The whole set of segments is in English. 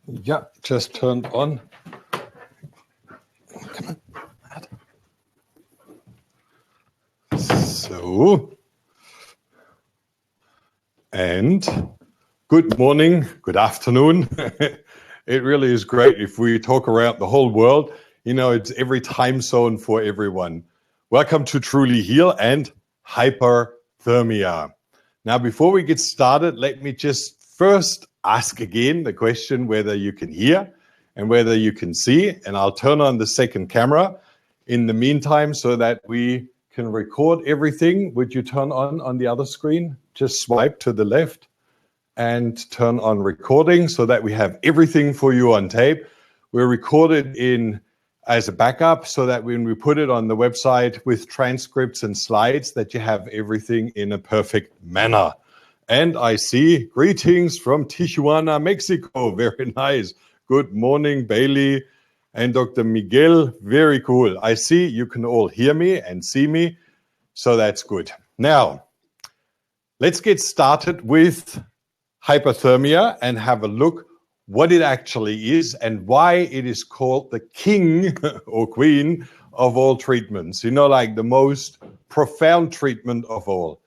Yeah, just turned on. Come on. So, and good morning, good afternoon. It really is great if we talk around the whole world. You know, it's every time zone for everyone. Welcome to Truly Heal and Hyperthermia. Now, before we get started, let me just first ask again the question whether you can hear and whether you can see. And I'll turn on the second camera in the meantime so that we can record everything. Would you turn on the other screen? Just swipe to the left and turn on recording so that we have everything for you on tape. We're recorded in as a backup so that when we put it on the website with transcripts and slides that you have everything in a perfect manner. And I see greetings from Tijuana, Mexico. Very nice. Good morning, Bailey and Dr. Miguel. Very cool. I see you can all hear me and see me, so that's good. Now, let's get started with hyperthermia and have a look what it actually is and why it is called the king or queen of all treatments. You know, like the most profound treatment of all.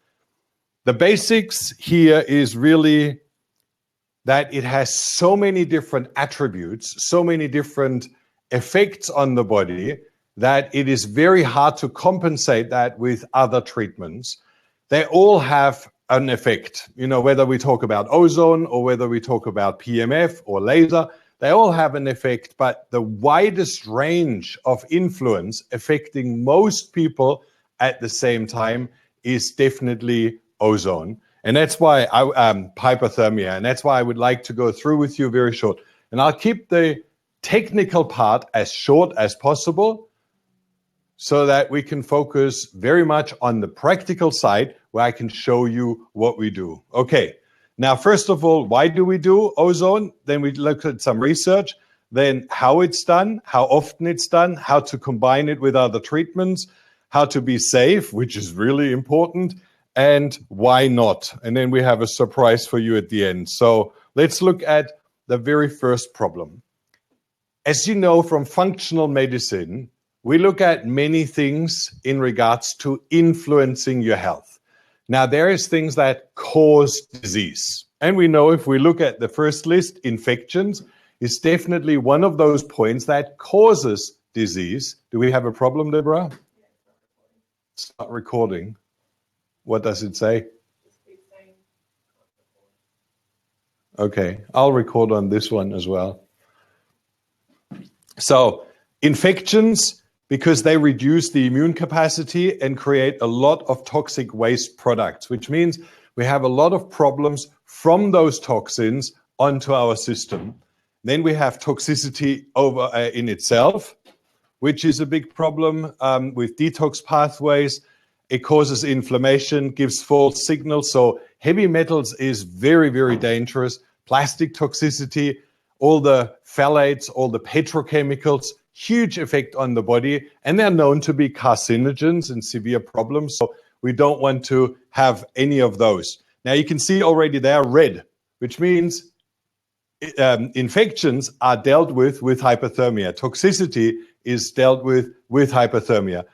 The basics here is really that it has so many different attributes, so many different effects on the body that it is very hard to compensate that with other treatments. They all have an effect, you know, whether we talk about ozone or whether we talk about PMF or laser, they all have an effect, but the widest range of influence affecting most people at the same time is definitely ozone. And that's why hyperthermia, and that's why I would like to go through with you very short. And I'll keep the technical part as short as possible so that we can focus very much on the practical side where I can show you what we do. Okay, now first of all, why do we do ozone? Then we look at some research, then how it's done, how often it's done, how to combine it with other treatments, how to be safe, which is really important, and why not? And then we have a surprise for you at the end. So let's look at the very first problem. As you know from functional medicine, we look at many things in regards to influencing your health. Now, there is things that cause disease. And we know if we look at the first list, infections is definitely one of those points that causes disease. Do we have a problem, Deborah? It's not recording. What does it say? Okay, I'll record on this one as well. So, infections, because they reduce the immune capacity and create a lot of toxic waste products, which means we have a lot of problems from those toxins onto our system. Then we have toxicity in itself, which is a big problem with detox pathways. It causes inflammation, gives false signals. So heavy metals is very, very dangerous. Plastic toxicity, all the phthalates, all the petrochemicals, huge effect on the body. And they're known to be carcinogens and severe problems. So we don't want to have any of those. Now you can see already they are red, which means infections are dealt with hyperthermia. Toxicity is dealt with hyperthermia.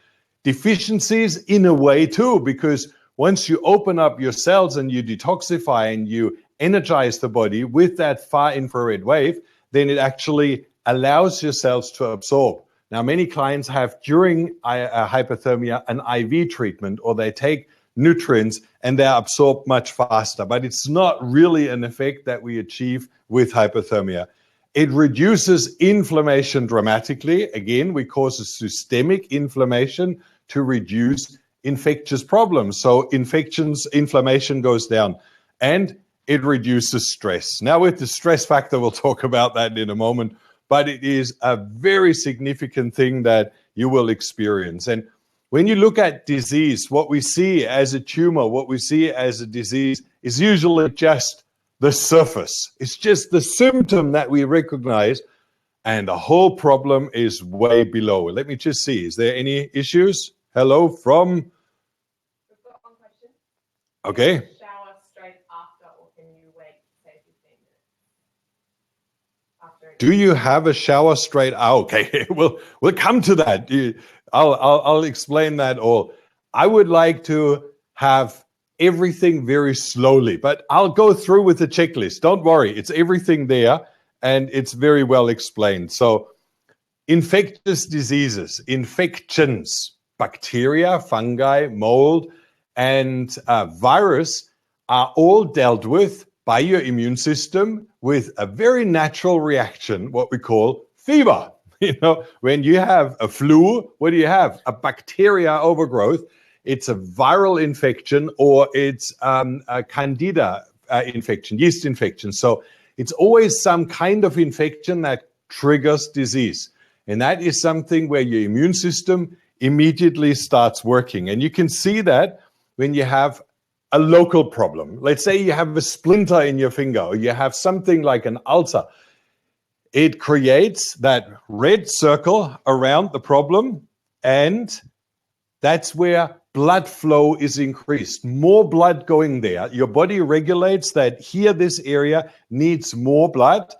Deficiencies in a way too, because once you open up your cells and you detoxify and you energize the body with that far infrared wave, then it actually allows your cells to absorb. Now, many clients have during hyperthermia an IV treatment, or they take nutrients and they're absorbed much faster, but it's not really an effect that we achieve with hyperthermia. It reduces inflammation dramatically. Again, we cause a systemic inflammation to reduce infectious problems. So inflammation goes down, and it reduces stress. Now with the stress factor, we'll talk about that in a moment, but it is a very significant thing that you will experience. And when you look at disease, what we see as a tumor, what we see as a disease is usually just the surface. It's just the symptom that we recognize, and the whole problem is way below. Let me just see. Is there any issues? Hello from? We've got one question. Okay. Shower straight after, or can you wait, say, 15 minutes Do you have a shower straight out? Okay, we'll come to that. I'll explain that all. I would like to have everything very slowly, but I'll go through with the checklist. Don't worry, it's everything there, and it's very well explained. So, infectious diseases, infections, bacteria, fungi, mold, and virus are all dealt with by your immune system with a very natural reaction, what we call fever. You know, when you have a flu, what do you have? A bacteria overgrowth. It's a viral infection, or it's a candida infection, yeast infection. So it's always some kind of infection that triggers disease. And that is something where your immune system immediately starts working. And you can see that when you have a local problem. Let's say you have a splinter in your finger, or you have something like an ulcer. It creates that red circle around the problem, and that's where blood flow is increased. More blood going there. Your body regulates that here, this area needs more blood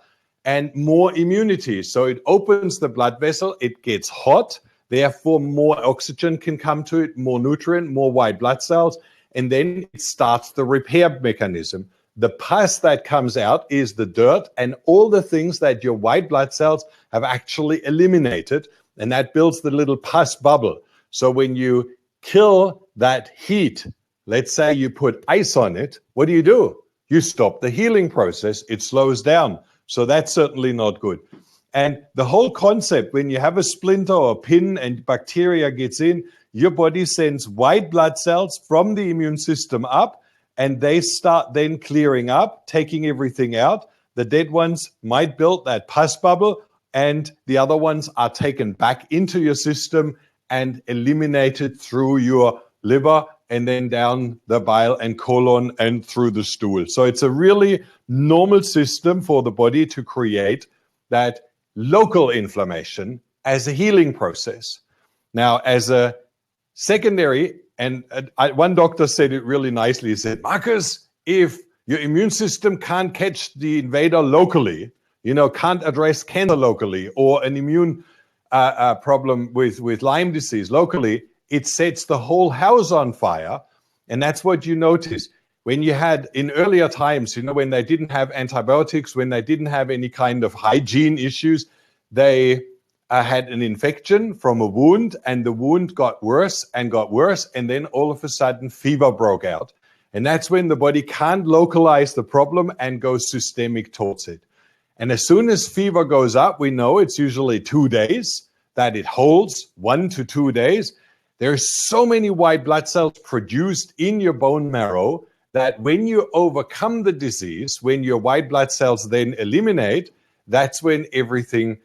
and more immunity. So it opens the blood vessel, it gets hot, therefore more oxygen can come to it, more nutrient, more white blood cells, and then it starts the repair mechanism. The pus that comes out is the dirt and all the things that your white blood cells have actually eliminated, and that builds the little pus bubble. So when you kill that heat, let's say you put ice on it, what do? You stop the healing process, it slows down. So that's certainly not good. And the whole concept, when you have a splinter or a pin and bacteria gets in, your body sends white blood cells from the immune system up, and they start then clearing up, taking everything out. The dead ones might build that pus bubble, and the other ones are taken back into your system and eliminated through your liver and then down the bile and colon and through the stool. So it's a really normal system for the body to create that local inflammation as a healing process. Now, as a secondary, and one doctor said it really nicely, he said, Marcus, if your immune system can't catch the invader locally, can't address cancer locally, or an immune problem with Lyme disease locally, it sets the whole house on fire. And that's what you notice. When you had in earlier times, when they didn't have antibiotics, when they didn't have any kind of hygiene issues, they had an infection from a wound, and the wound got worse, and then all of a sudden fever broke out. And that's when the body can't localize the problem and goes systemic towards it. And as soon as fever goes up, we know it's usually 2 days that it holds, 1 to 2 days. There's so many white blood cells produced in your bone marrow that when you overcome the disease, when your white blood cells then eliminate, that's when everything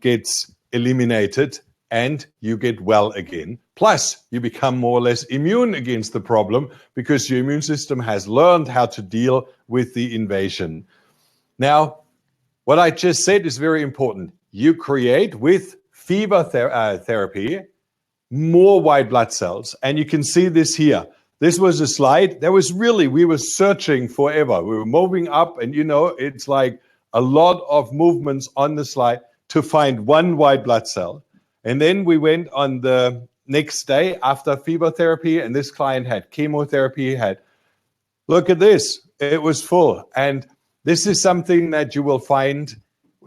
gets eliminated and you get well again. Plus, you become more or less immune against the problem because your immune system has learned how to deal with the invasion. Now, what I just said is very important. You create with fever therapy more white blood cells, and you can see this here. This was a slide that was really, we were searching forever. We were moving up, and it's like a lot of movements on the slide to find one white blood cell. And then we went on the next day after fever therapy, and this client had chemotherapy, look at this, it was full. And this is something that you will find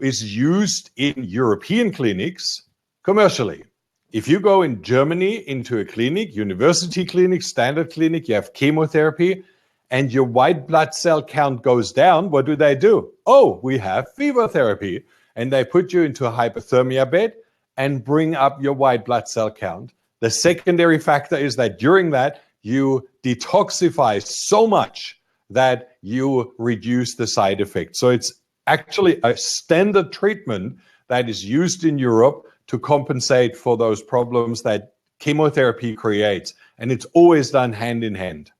is used in European clinics commercially. If you go in Germany into a clinic, university clinic, standard clinic, you have chemotherapy, and your white blood cell count goes down, what do? Oh, we have fever therapy. And they put you into a hyperthermia bed and bring up your white blood cell count. The secondary factor is that during that, you detoxify so much that you reduce the side effects. So it's actually a standard treatment that is used in Europe to compensate for those problems that chemotherapy creates. And it's always done hand in hand.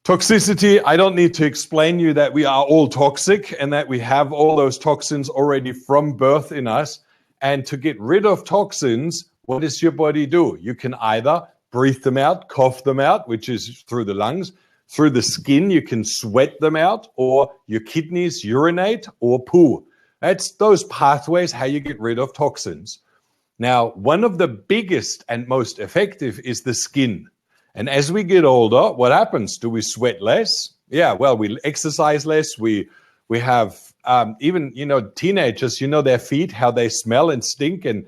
Toxicity, I don't need to explain you that we are all toxic and that we have all those toxins already from birth in us. And to get rid of toxins, what does your body do? You can either breathe them out, cough them out, which is through the lungs, through the skin, you can sweat them out, or your kidneys urinate or poo. That's those pathways, how you get rid of toxins. Now, one of the biggest and most effective is the skin. And as we get older, what happens? Do we sweat less? Yeah, well, we exercise less. We have even, teenagers, their feet, how they smell and stink. And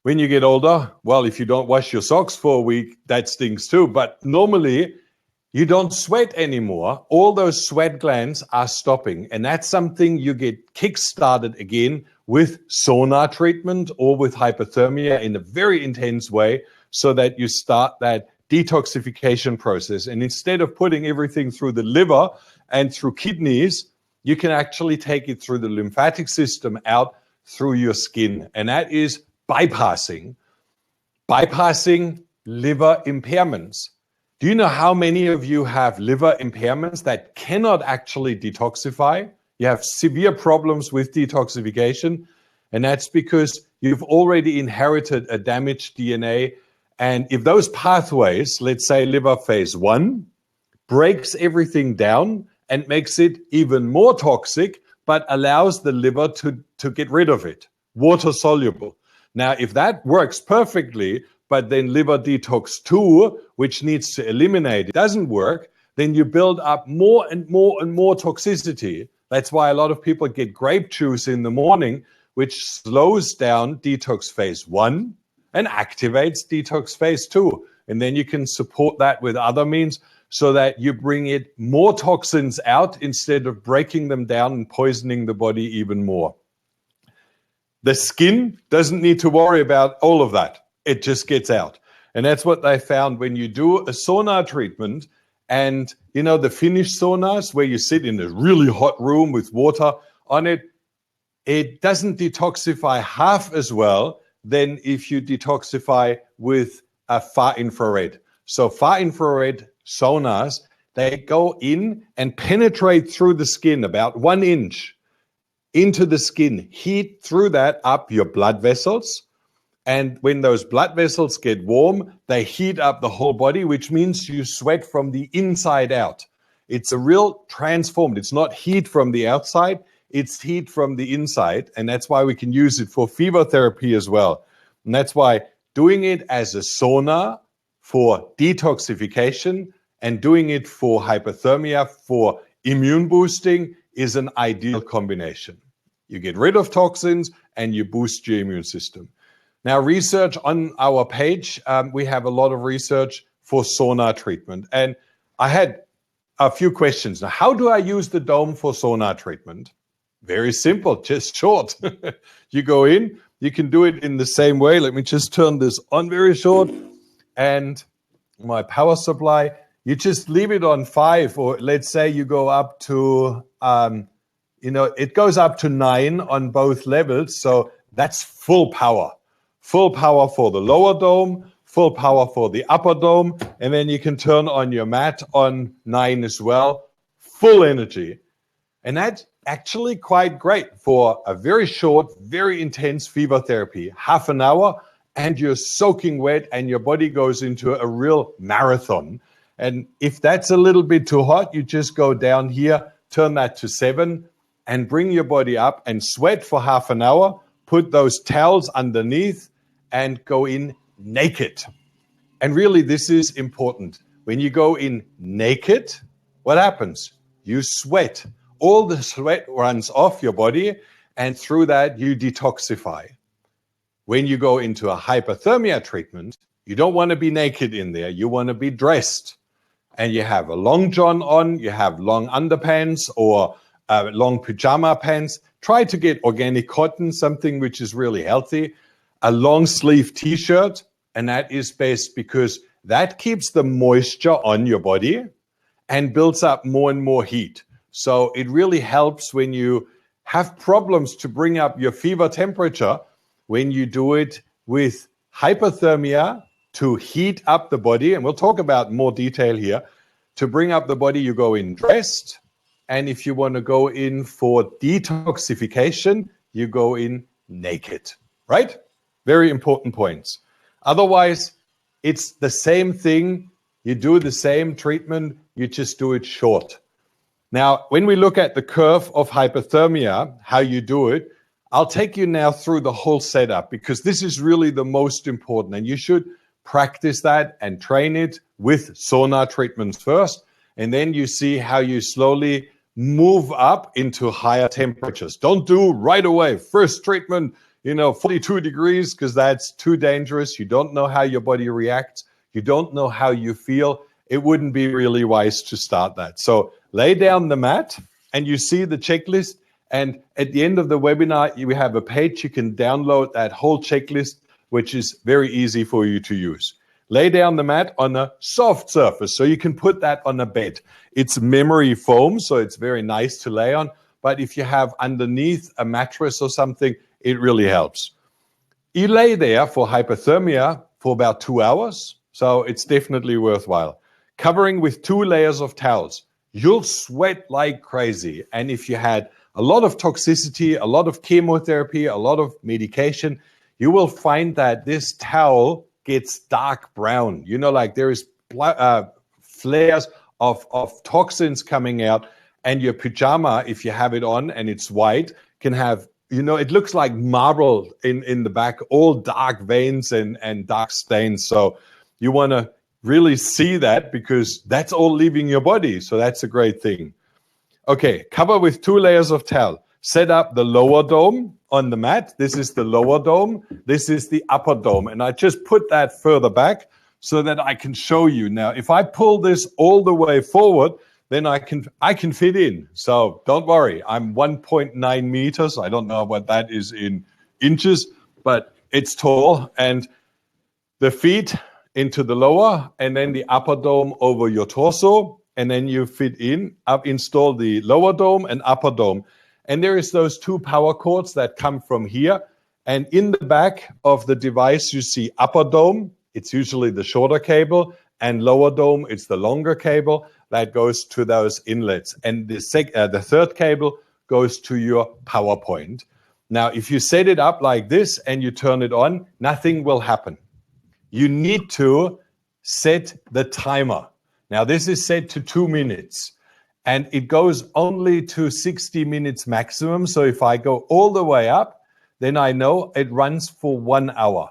when you get older, well, if you don't wash your socks for a week, that stinks too. But normally, you don't sweat anymore. All those sweat glands are stopping. And that's something you get kick-started again with sauna treatment or with hyperthermia in a very intense way, so that you start that detoxification process. And instead of putting everything through the liver and through kidneys, you can actually take it through the lymphatic system out through your skin. And that is bypassing liver impairments. Do you know how many of you have liver impairments that cannot actually detoxify? You have severe problems with detoxification, and that's because you've already inherited a damaged DNA. And if those pathways, let's say liver phase 1, breaks everything down and makes it even more toxic, but allows the liver to get rid of it, water soluble. Now, if that works perfectly, but then liver detox 2, which needs to eliminate, it doesn't work, then you build up more and more and more toxicity. That's why a lot of people get grape juice in the morning, which slows down detox phase 1 and activates detox phase 2. And then you can support that with other means so that you bring it more toxins out instead of breaking them down and poisoning the body even more. The skin doesn't need to worry about all of that. It just gets out. And that's what they found when you do a sauna treatment. And the Finnish saunas where you sit in a really hot room with water on it, it doesn't detoxify half as well than if you detoxify with a far infrared. So far infrared saunas, they go in and penetrate through the skin about 1 inch into the skin, heat through that up your blood vessels. And when those blood vessels get warm, they heat up the whole body, which means you sweat from the inside out. It's a real transformed. It's not heat from the outside, it's heat from the inside. And that's why we can use it for fever therapy as well. And that's why doing it as a sauna for detoxification and doing it for hyperthermia, for immune boosting, is an ideal combination. You get rid of toxins and you boost your immune system. Now, research on our page, we have a lot of research for sauna treatment. And I had a few questions. Now, how do I use the dome for sauna treatment? Very simple, just short. You go in, you can do it in the same way. Let me just turn this on very short. And my power supply, you just leave it on 5, or let's say you go up to, it goes up to 9 on both levels. So that's full power. Full power for the lower dome, full power for the upper dome. And then you can turn on your mat on 9 as well. Full energy. And that's actually quite great for a very short, very intense fever therapy. Half an hour and you're soaking wet and your body goes into a real marathon. And if that's a little bit too hot, you just go down here, turn that to 7 and bring your body up and sweat for half an hour. Put those towels underneath and go in naked. And really, this is important. When you go in naked, what happens? You sweat. All the sweat runs off your body, and through that, you detoxify. When you go into a hyperthermia treatment, you don't want to be naked in there. You want to be dressed. And you have a long john on, you have long underpants or long pajama pants. Try to get organic cotton, something which is really healthy. A long sleeve t-shirt, and that is best because that keeps the moisture on your body and builds up more and more heat. So it really helps when you have problems to bring up your fever temperature when you do it with hyperthermia to heat up the body. And we'll talk about more detail here. To bring up the body, you go in dressed. And if you want to go in for detoxification, you go in naked, right? Very important points. Otherwise, it's the same thing. You do the same treatment, you just do it short. Now, when we look at the curve of hyperthermia, how you do it, I'll take you now through the whole setup because this is really the most important and you should practice that and train it with sauna treatments first. And then you see how you slowly move up into higher temperatures. Don't do right away. First treatment, 42 degrees because that's too dangerous. You don't know how your body reacts. You don't know how you feel. It wouldn't be really wise to start that. So lay down the mat and you see the checklist. And at the end of the webinar, we have a page. You can download that whole checklist, which is very easy for you to use. Lay down the mat on a soft surface. So you can put that on a bed. It's memory foam, so it's very nice to lay on. But if you have underneath a mattress or something, it really helps. You lay there for hyperthermia for about 2 hours. So it's definitely worthwhile. Covering with 2 layers of towels. You'll sweat like crazy. And if you had a lot of toxicity, a lot of chemotherapy, a lot of medication, you will find that this towel gets dark brown. Like there is flares of toxins coming out, and your pajama, if you have it on and it's white, can have, it looks like marble in the back, all dark veins and dark stains. So you want to really see that because that's all leaving your body. So that's a great thing. Okay, cover with 2 layers of towel. Set up the lower dome on the mat. This is the lower dome. This is the upper dome. And I just put that further back so that I can show you. Now, if I pull this all the way forward, then I can fit in. So don't worry. I'm 1.9 meters. I don't know what that is in inches, but it's tall. And the feet into the lower and then the upper dome over your torso. And then you fit in, install the lower dome and upper dome. And there is those 2 power cords that come from here. And in the back of the device, you see upper dome. It's usually the shorter cable. And lower dome, it's the longer cable that goes to those inlets. And the third cable goes to your power point. Now, if you set it up like this and you turn it on, nothing will happen. You need to set the timer. Now, this is set to 2 minutes. And it goes only to 60 minutes maximum. So if I go all the way up, then I know it runs for 1 hour.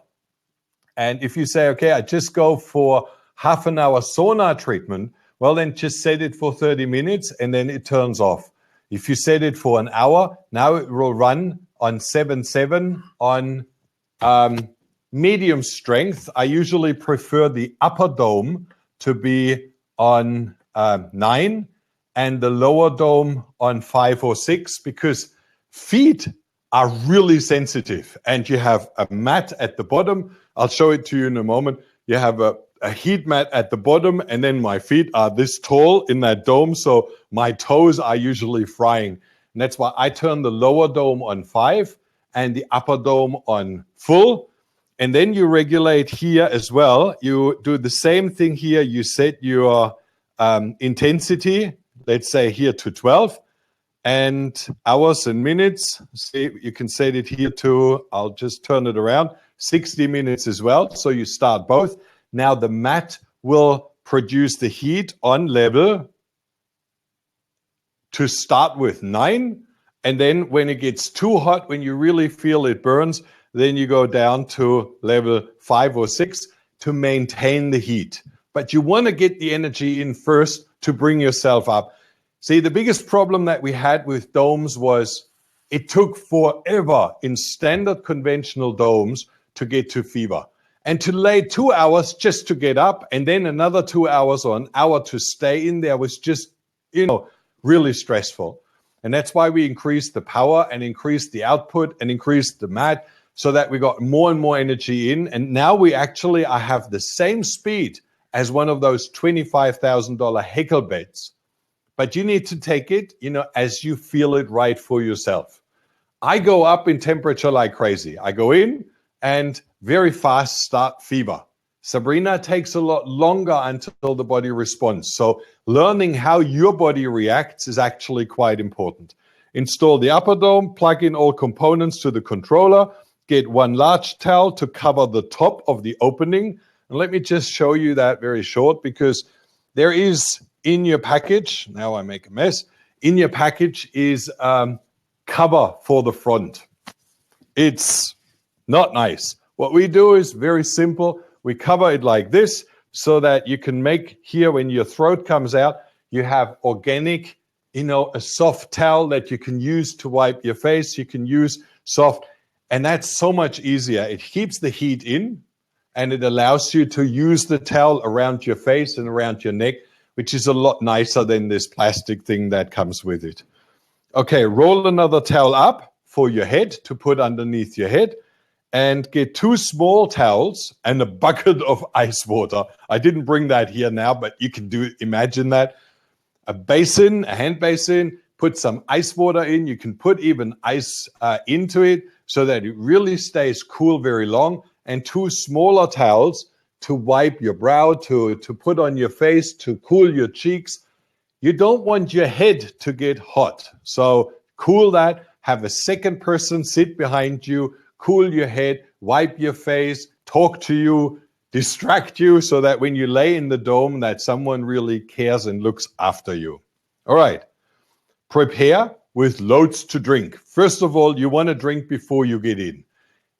And if you say, okay, I just go for half an hour sauna treatment, well, then just set it for 30 minutes and then it turns off. If you set it for an hour, now it will run on 7.7 on medium strength. I usually prefer the upper dome to be on 9 and the lower dome on 5 or 6 because feet are really sensitive. And you have a mat at the bottom. I'll show it to you in a moment. You have a heat mat at the bottom, and then my feet are this tall in that dome. So my toes are usually frying. And that's why I turn the lower dome on 5 and the upper dome on full. And then you regulate here as well. You do the same thing here. You set your intensity, let's say here to 12, and hours and minutes. See, you can set it here to, I'll just turn it around, 60 minutes as well. So you start both. Now the mat will produce the heat on level to start with 9. And then when it gets too hot, when you really feel it burns, then you go down to level 5 or 6 to maintain the heat. But you want to get the energy in first to bring yourself up. See, the biggest problem that we had with domes was it took forever in standard conventional domes to get to fever. And to lay 2 hours just to get up and then another 2 hours or an hour to stay in there was just, really stressful. And that's why we increased the power and increased the output and increased the mat so that we got more and more energy in. And now I have the same speed as one of those $25,000 Heckle beds. But you need to take it, as you feel it right for yourself. I go up in temperature like crazy. I go in and very fast start fever. Sabrina takes a lot longer until the body responds. So learning how your body reacts is actually quite important. Install the upper dome, plug in all components to the controller, get one large towel to cover the top of the opening. And let me just show you that very short because there is in your package, now I make a mess, in your package is cover for the front. It's not nice. What we do is very simple. We cover it like this so that you can make here, when your throat comes out, you have organic, a soft towel that you can use to wipe your face. You can use soft, and that's so much easier. It keeps the heat in, and it allows you to use the towel around your face and around your neck, which is a lot nicer than this plastic thing that comes with it. Okay, roll another towel up for your head to put underneath your head, and get 2 small towels and a bucket of ice water. I didn't bring that here now, but you can imagine that. A basin, a hand basin, put some ice water in. You can put even ice into it so that it really stays cool very long. And 2 smaller towels to wipe your brow, to put on your face, to cool your cheeks. You don't want your head to get hot. So cool that. Have a second person sit behind you, cool your head, wipe your face, talk to you, distract you, so that when you lay in the dome that someone really cares and looks after you. All right. Prepare with loads to drink. First of all, you want to drink before you get in.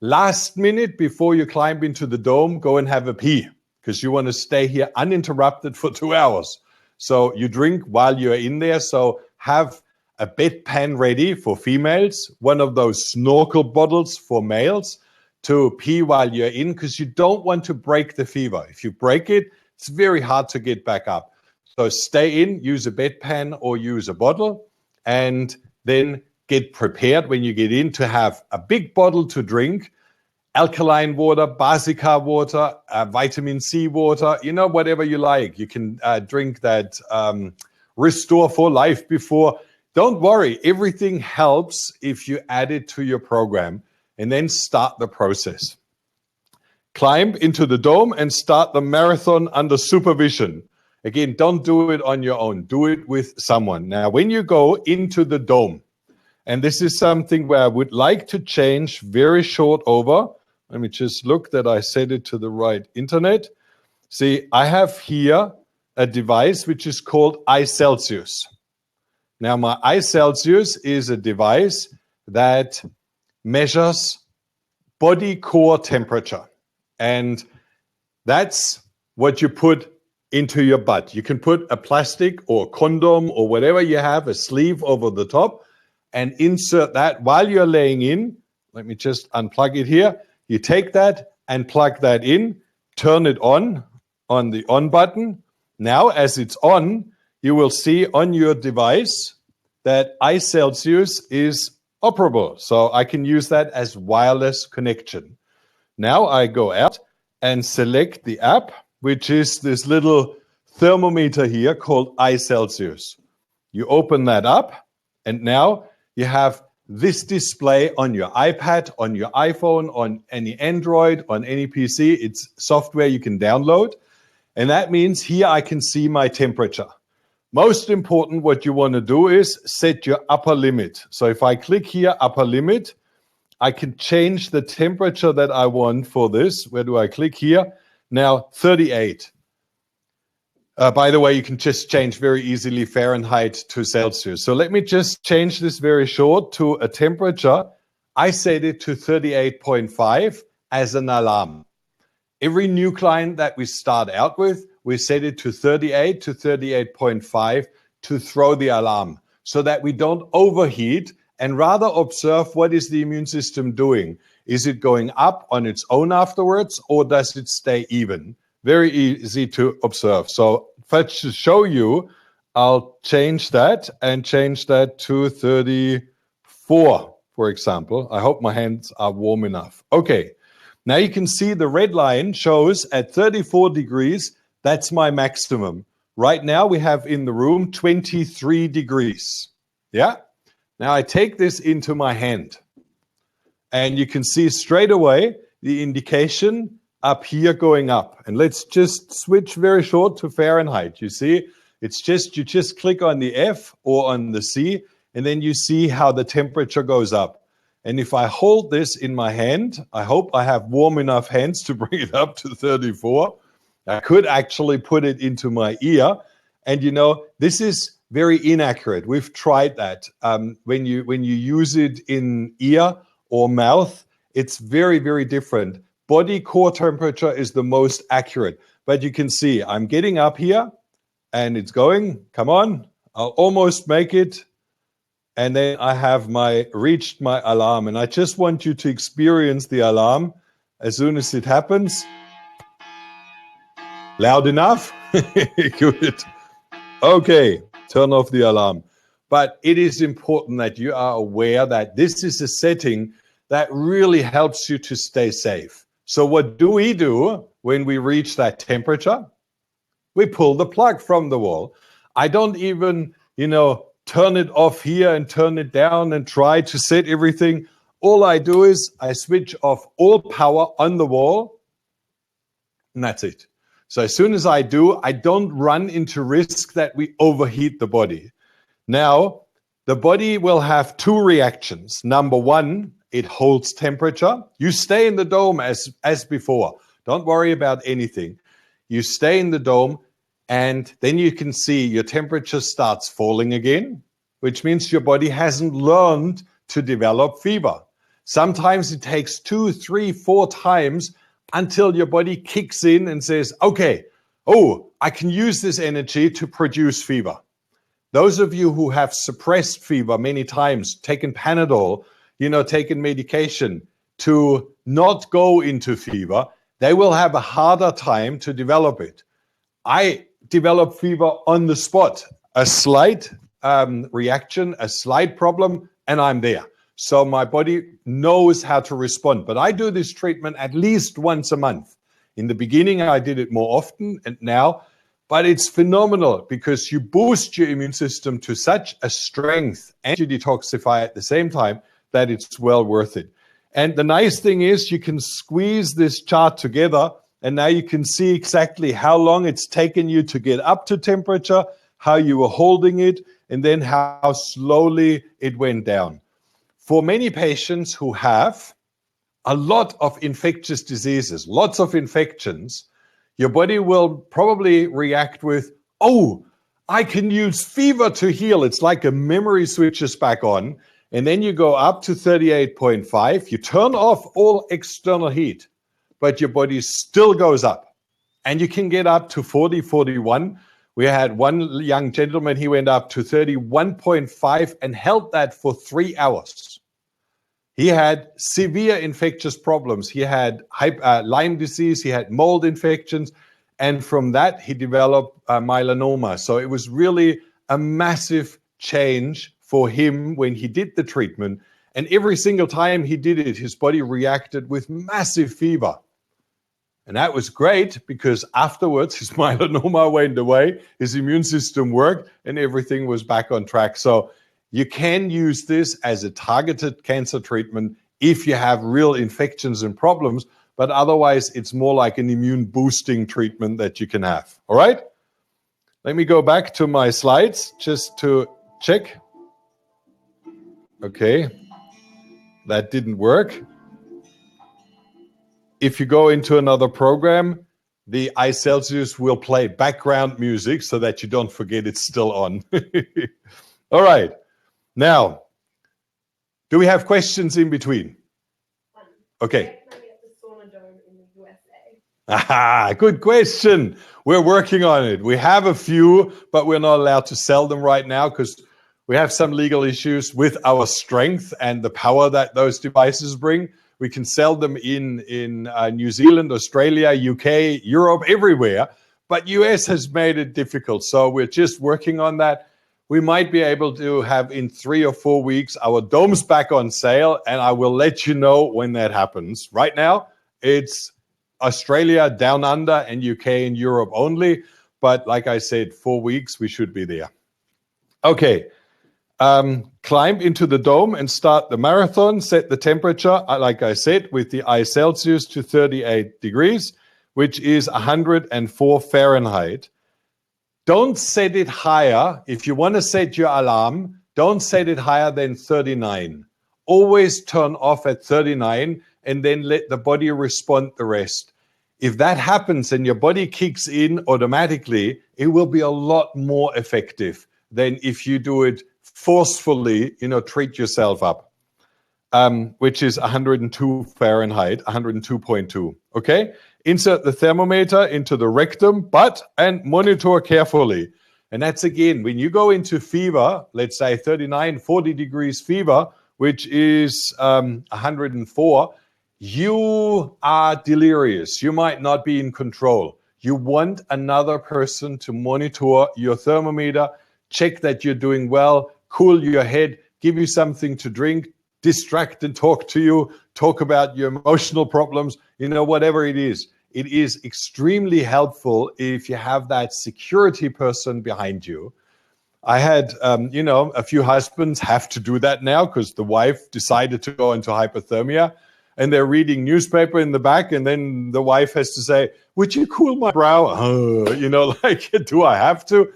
Last minute before you climb into the dome, go and have a pee, because you want to stay here uninterrupted for 2 hours. So you drink while you're in there. So have a bedpan ready for females, one of those snorkel bottles for males to pee while you're in, because you don't want to break the fever. If you break it, it's very hard to get back up. So stay in, use a bedpan or use a bottle, and then get prepared when you get in to have a big bottle to drink, alkaline water, Basica water, vitamin C water, whatever you like. You can drink that Restore for Life before. Don't worry, everything helps if you add it to your program, and then start the process. Climb into the dome and start the marathon under supervision. Again, don't do it on your own. Do it with someone. Now, when you go into the dome, and this is something where I would like to change very short over. Let me just look that I set it to the right internet. See, I have here a device which is called iCelsius. Now, my iCelsius is a device that measures body core temperature. And that's what you put into your butt. You can put a plastic or condom or whatever you have, a sleeve over the top, and insert that while you're laying in. Let me just unplug it here. You take that and plug that in, turn it on the on button. Now, as it's on, you will see on your device that iCelsius is operable. So I can use that as wireless connection. Now I go out and select the app, which is this little thermometer here called iCelsius. You open that up, and now you have this display on your iPad, on your iPhone, on any Android, on any PC. It's software you can download. And that means here I can see my temperature. Most important, what you want to do is set your upper limit. So if I click here, upper limit, I can change the temperature that I want for this. Where do I click here? Now, 38. By the way, you can just change very easily Fahrenheit to Celsius. So let me just change this very short to a temperature. I set it to 38.5 as an alarm. Every new client that we start out with, we set it to 38 to 38.5 to throw the alarm so that we don't overheat and rather observe what is the immune system doing. Is it going up on its own afterwards, or does it stay even? Very easy to observe. So first, to show you, I'll change that and change that to 34, for example. I hope my hands are warm enough. Okay, now you can see the red line shows at 34 degrees, that's my maximum. Right now we have in the room 23 degrees. Yeah? Now I take this into my hand, and you can see straight away the indication up here going up. And let's just switch very short to Fahrenheit. You see, it's just, you just click on the F or on the C, and then you see how the temperature goes up. And if I hold this in my hand, I hope I have warm enough hands to bring it up to 34. I could actually put it into my ear. And this is very inaccurate. We've tried that. When you use it in ear or mouth, it's very, very different. Body core temperature is the most accurate. But you can see I'm getting up here and it's going. Come on, I'll almost make it. And then I have reached my alarm. And I just want you to experience the alarm as soon as it happens. Loud enough? Good. Okay, turn off the alarm. But it is important that you are aware that this is a setting that really helps you to stay safe. So what do we do when we reach that temperature? We pull the plug from the wall. I don't even, turn it off here and turn it down and try to set everything. All I do is I switch off all power on the wall, and that's it. So as soon as I do, I don't run into risk that we overheat the body. Now, the body will have two reactions. Number one, it holds temperature. You stay in the dome as before. Don't worry about anything. You stay in the dome, and then you can see your temperature starts falling again, which means your body hasn't learned to develop fever. Sometimes it takes 2, 3, 4 times until your body kicks in and says, okay, I can use this energy to produce fever. Those of you who have suppressed fever many times, taken Panadol, taken medication to not go into fever, they will have a harder time to develop it. I develop fever on the spot, a slight reaction, a slight problem, and I'm there. So my body knows how to respond. But I do this treatment at least once a month. In the beginning, I did it more often and now, but it's phenomenal because you boost your immune system to such a strength and you detoxify at the same time that it's well worth it. And the nice thing is you can squeeze this chart together and now you can see exactly how long it's taken you to get up to temperature, how you were holding it, and then how slowly it went down. For many patients who have a lot of infectious diseases, lots of infections, your body will probably react with, I can use fever to heal. It's like a memory switches back on. And then you go up to 38.5. You turn off all external heat, but your body still goes up. And you can get up to 40, 41. We had one young gentleman, he went up to 31.5 and held that for 3 hours. He had severe infectious problems. He had Lyme disease, he had mold infections, and from that he developed melanoma. So it was really a massive change for him when he did the treatment. And every single time he did it, his body reacted with massive fever. And that was great because afterwards his melanoma went away, his immune system worked, and everything was back on track. So you can use this as a targeted cancer treatment if you have real infections and problems, but otherwise it's more like an immune boosting treatment that you can have. All right? Let me go back to my slides just to check. Okay, that didn't work. If you go into another program, the iCelsius will play background music so that you don't forget it's still on. All right. Now, do we have questions in between? Okay. Aha, good question. We're working on it. We have a few, but we're not allowed to sell them right now because we have some legal issues with our strength and the power that those devices bring. We can sell them in New Zealand, Australia, UK, Europe, everywhere. But US has made it difficult. So we're just working on that. We might be able to have in 3 or 4 weeks our domes back on sale, and I will let you know when that happens. Right now, it's Australia, Down Under, and UK and Europe only. But like I said, 4 weeks, we should be there. Okay. Climb into the dome and start the marathon. Set the temperature, like I said, with the iCelsius to 38 degrees, which is 104 Fahrenheit. Don't set it higher. If you want to set your alarm, don't set it higher than 39. Always turn off at 39 and then let the body respond the rest. If that happens and your body kicks in automatically, it will be a lot more effective than if you do it forcefully, treat yourself up, which is 102 Fahrenheit, 102.2. Okay? Insert the thermometer into the rectum, butt, and monitor carefully. And that's again, when you go into fever, let's say 39, 40 degrees fever, which is 104, you are delirious. You might not be in control. You want another person to monitor your thermometer, check that you're doing well, cool your head, give you something to drink, distract and talk to you, talk about your emotional problems, whatever it is. It is extremely helpful if you have that security person behind you. I had, a few husbands have to do that now because the wife decided to go into hyperthermia and they're reading newspaper in the back. And then the wife has to say, would you cool my brow? Do I have to?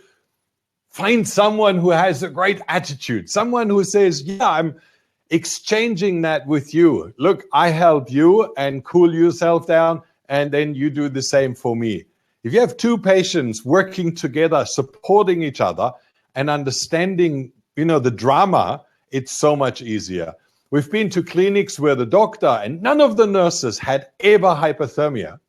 Find someone who has a great attitude, someone who says, yeah, I'm exchanging that with you. Look, I help you and cool yourself down. And then you do the same for me. If you have two patients working together, supporting each other and understanding, the drama, it's so much easier. We've been to clinics where the doctor and none of the nurses had ever hyperthermia.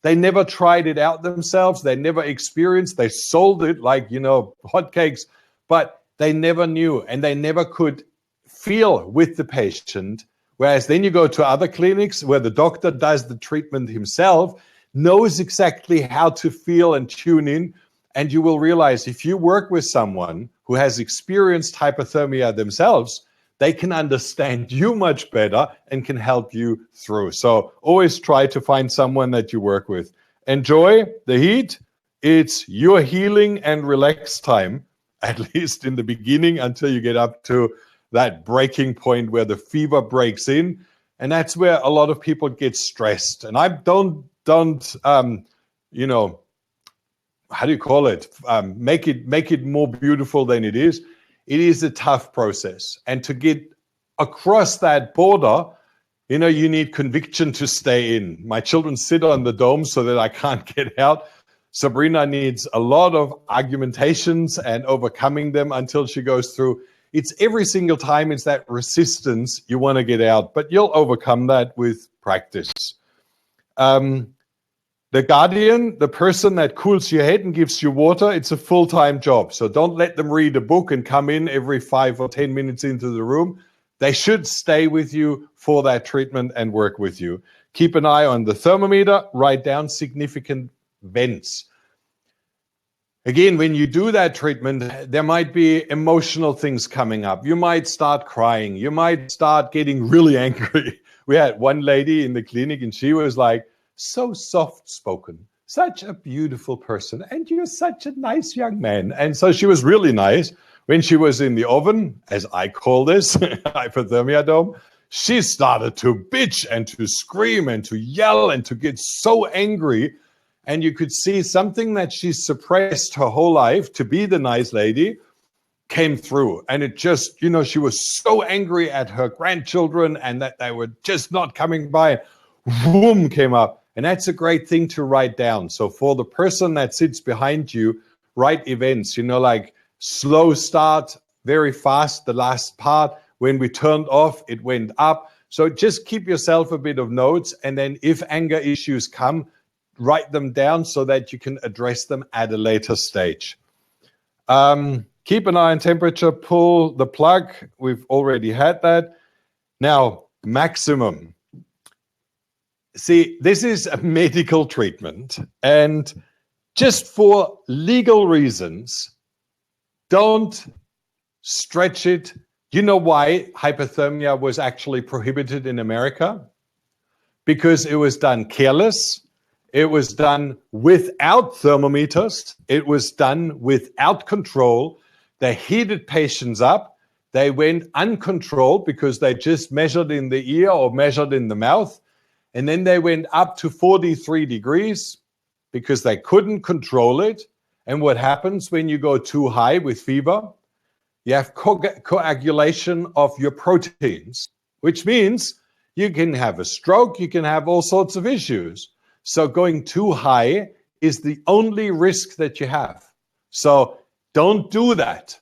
They never tried it out themselves. They never experienced. They sold it like, hotcakes, but they never knew and they never could feel with the patient. Whereas then you go to other clinics where the doctor does the treatment himself, knows exactly how to feel and tune in. And you will realize if you work with someone who has experienced hyperthermia themselves, they can understand you much better and can help you through. So always try to find someone that you work with. Enjoy the heat. It's your healing and relax time, at least in the beginning until you get up to that breaking point where the fever breaks in. And that's where a lot of people get stressed. And I don't how do you call it? Make it more beautiful than it is. It is a tough process. And to get across that border, you need conviction to stay in. My children sit on the dome so that I can't get out. Sabrina needs a lot of argumentations and overcoming them until she goes through. It's every single time it's that resistance you want to get out, but you'll overcome that with practice. The guardian, the person that cools your head and gives you water, it's a full-time job. So don't let them read a book and come in every 5 or 10 minutes into the room. They should stay with you for that treatment and work with you. Keep an eye on the thermometer, write down significant vents. Again, when you do that treatment, there might be emotional things coming up. You might start crying. You might start getting really angry. We had one lady in the clinic and she was like, so soft-spoken, such a beautiful person, and you're such a nice young man. And so she was really nice. When she was in the oven, as I call this, hyperthermia dome, she started to bitch and to scream and to yell and to get so angry. And you could see something that she suppressed her whole life to be the nice lady came through. And it just, she was so angry at her grandchildren and that they were just not coming by. Boom, came up. And that's a great thing to write down. So for the person that sits behind you, write events, like slow start, very fast, the last part. When we turned off, it went up. So just keep yourself a bit of notes. And then if anger issues come, write them down so that you can address them at a later stage. Keep an eye on temperature, pull the plug. We've already had that. Now, maximum. See, this is a medical treatment, and just for legal reasons, don't stretch it. You know why hyperthermia was actually prohibited in America? Because it was done careless. It was done without thermometers. It was done without control. They heated patients up. They went uncontrolled because they just measured in the ear or measured in the mouth. And then they went up to 43 degrees because they couldn't control it. And what happens when you go too high with fever? You have coagulation of your proteins, which means you can have a stroke, you can have all sorts of issues. So going too high is the only risk that you have. So don't do that.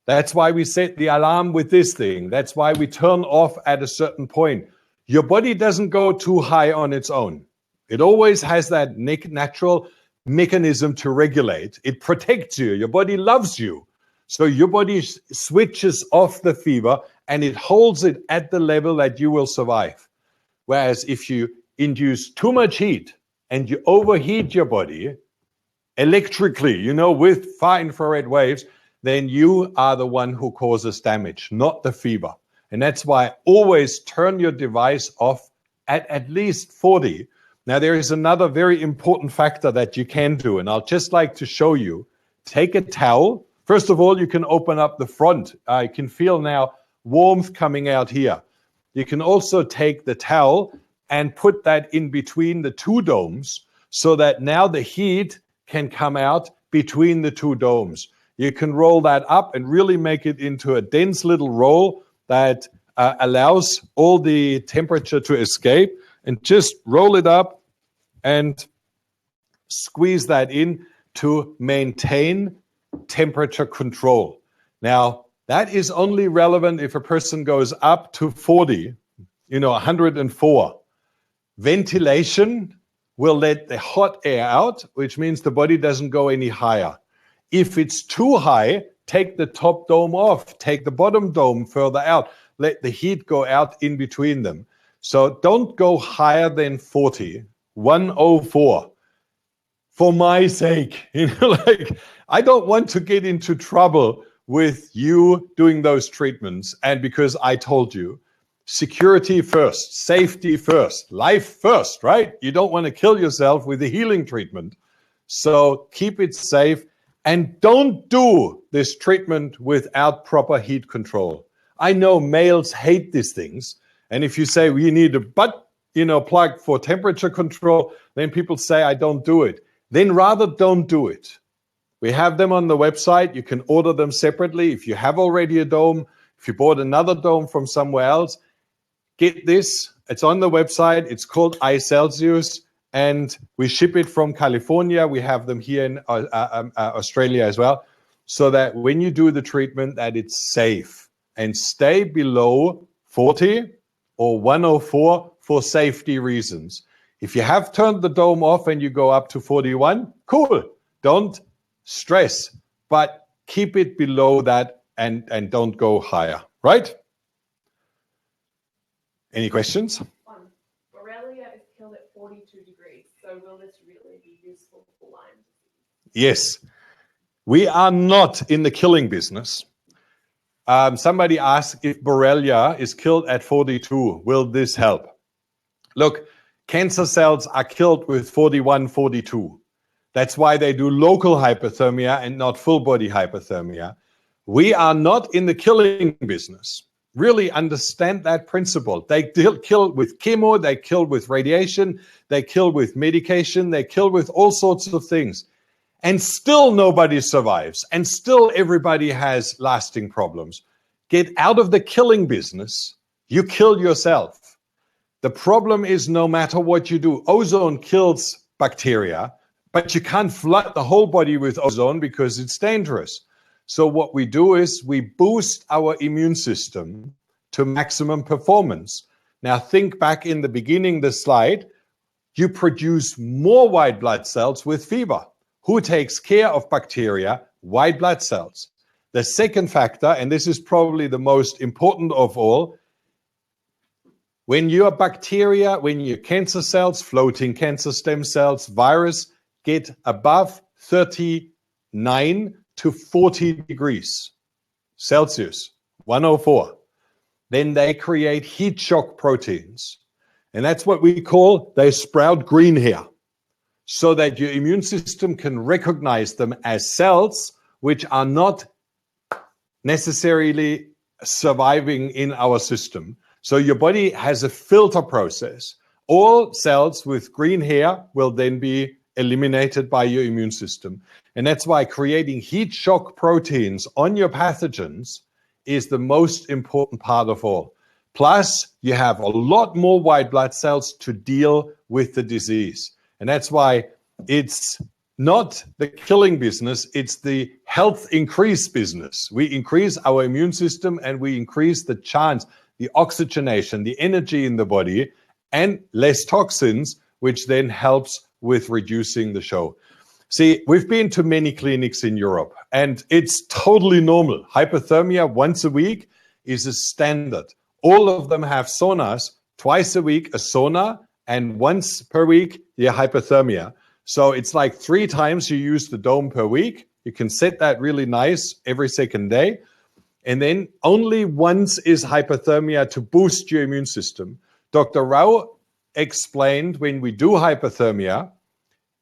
That's why we set the alarm with this thing. That's why we turn off at a certain point. Your body doesn't go too high on its own. It always has that natural mechanism to regulate. It protects you. Your body loves you. So your body switches off the fever and it holds it at the level that you will survive. Whereas if you induce too much heat and you overheat your body electrically, with far infrared waves, then you are the one who causes damage, not the fever. And that's why always turn your device off at least 40. Now, there is another very important factor that you can do, and I'll just like to show you. Take a towel. First of all, you can open up the front. I can feel now warmth coming out here. You can also take the towel and put that in between the two domes so that now the heat can come out between the two domes. You can roll that up and really make it into a dense little roll that allows all the temperature to escape, and just roll it up and squeeze that in to maintain temperature control. Now, that is only relevant if a person goes up to 40, 104. Ventilation will let the hot air out, which means the body doesn't go any higher. If it's too high, take the top dome off, take the bottom dome further out, let the heat go out in between them. So don't go higher than 40, 104. For my sake, I don't want to get into trouble with you doing those treatments. And because I told you, security first, safety first, life first, right? You don't want to kill yourself with a healing treatment. So keep it safe. And don't do this treatment without proper heat control. I know males hate these things. And if you say, well, you need a butt, plug for temperature control, then people say, I don't do it. Then rather don't do it. We have them on the website. You can order them separately. If you have already a dome, if you bought another dome from somewhere else, get this. It's on the website. It's called iCelsius. And we ship it from California. We have them here in Australia as well, so that when you do the treatment, that it's safe. And stay below 40 or 104 for safety reasons. If you have turned the dome off and you go up to 41, cool. Don't stress, but keep it below that and don't go higher, right? Any questions? Borrelia is killed at 42 degrees. So will this really be useful for Lyme disease? Yes. We are not in the killing business. Somebody asked if Borrelia is killed at 42, will this help? Look, cancer cells are killed with 41, 42. That's why they do local hyperthermia and not full body hyperthermia. We are not in the killing business. Really understand that principle. They kill with chemo, they kill with radiation, they kill with medication, they kill with all sorts of things. And still nobody survives. And still everybody has lasting problems. Get out of the killing business. You kill yourself. The problem is no matter what you do, ozone kills bacteria, but you can't flood the whole body with ozone because it's dangerous. So what we do is we boost our immune system to maximum performance. Now think back in the beginning, the slide, you produce more white blood cells with fever. Who takes care of bacteria? White blood cells. The second factor, and this is probably the most important of all, when your bacteria, when your cancer cells, floating cancer stem cells, virus, get above 39 to 40 degrees Celsius, 104, then they create heat shock proteins. And that's what we call, they sprout green hair, so that your immune system can recognize them as cells which are not necessarily surviving in our system. So your body has a filter process. All cells with green hair will then be eliminated by your immune system. And that's why creating heat shock proteins on your pathogens is the most important part of all. Plus, you have a lot more white blood cells to deal with the disease. And that's why it's not the killing business, it's the health increase business. We increase our immune system and we increase the chance, the oxygenation, the energy in the body, and less toxins, which then helps with reducing the show. See, we've been to many clinics in Europe, and it's totally normal. Hyperthermia once a week is a standard. All of them have saunas, twice a week a sauna, and once per week, the hyperthermia. So it's like 3 times you use the dome per week. You can set that really nice every second day. And then only once is hyperthermia to boost your immune system. Dr. Rao explained when we do hyperthermia,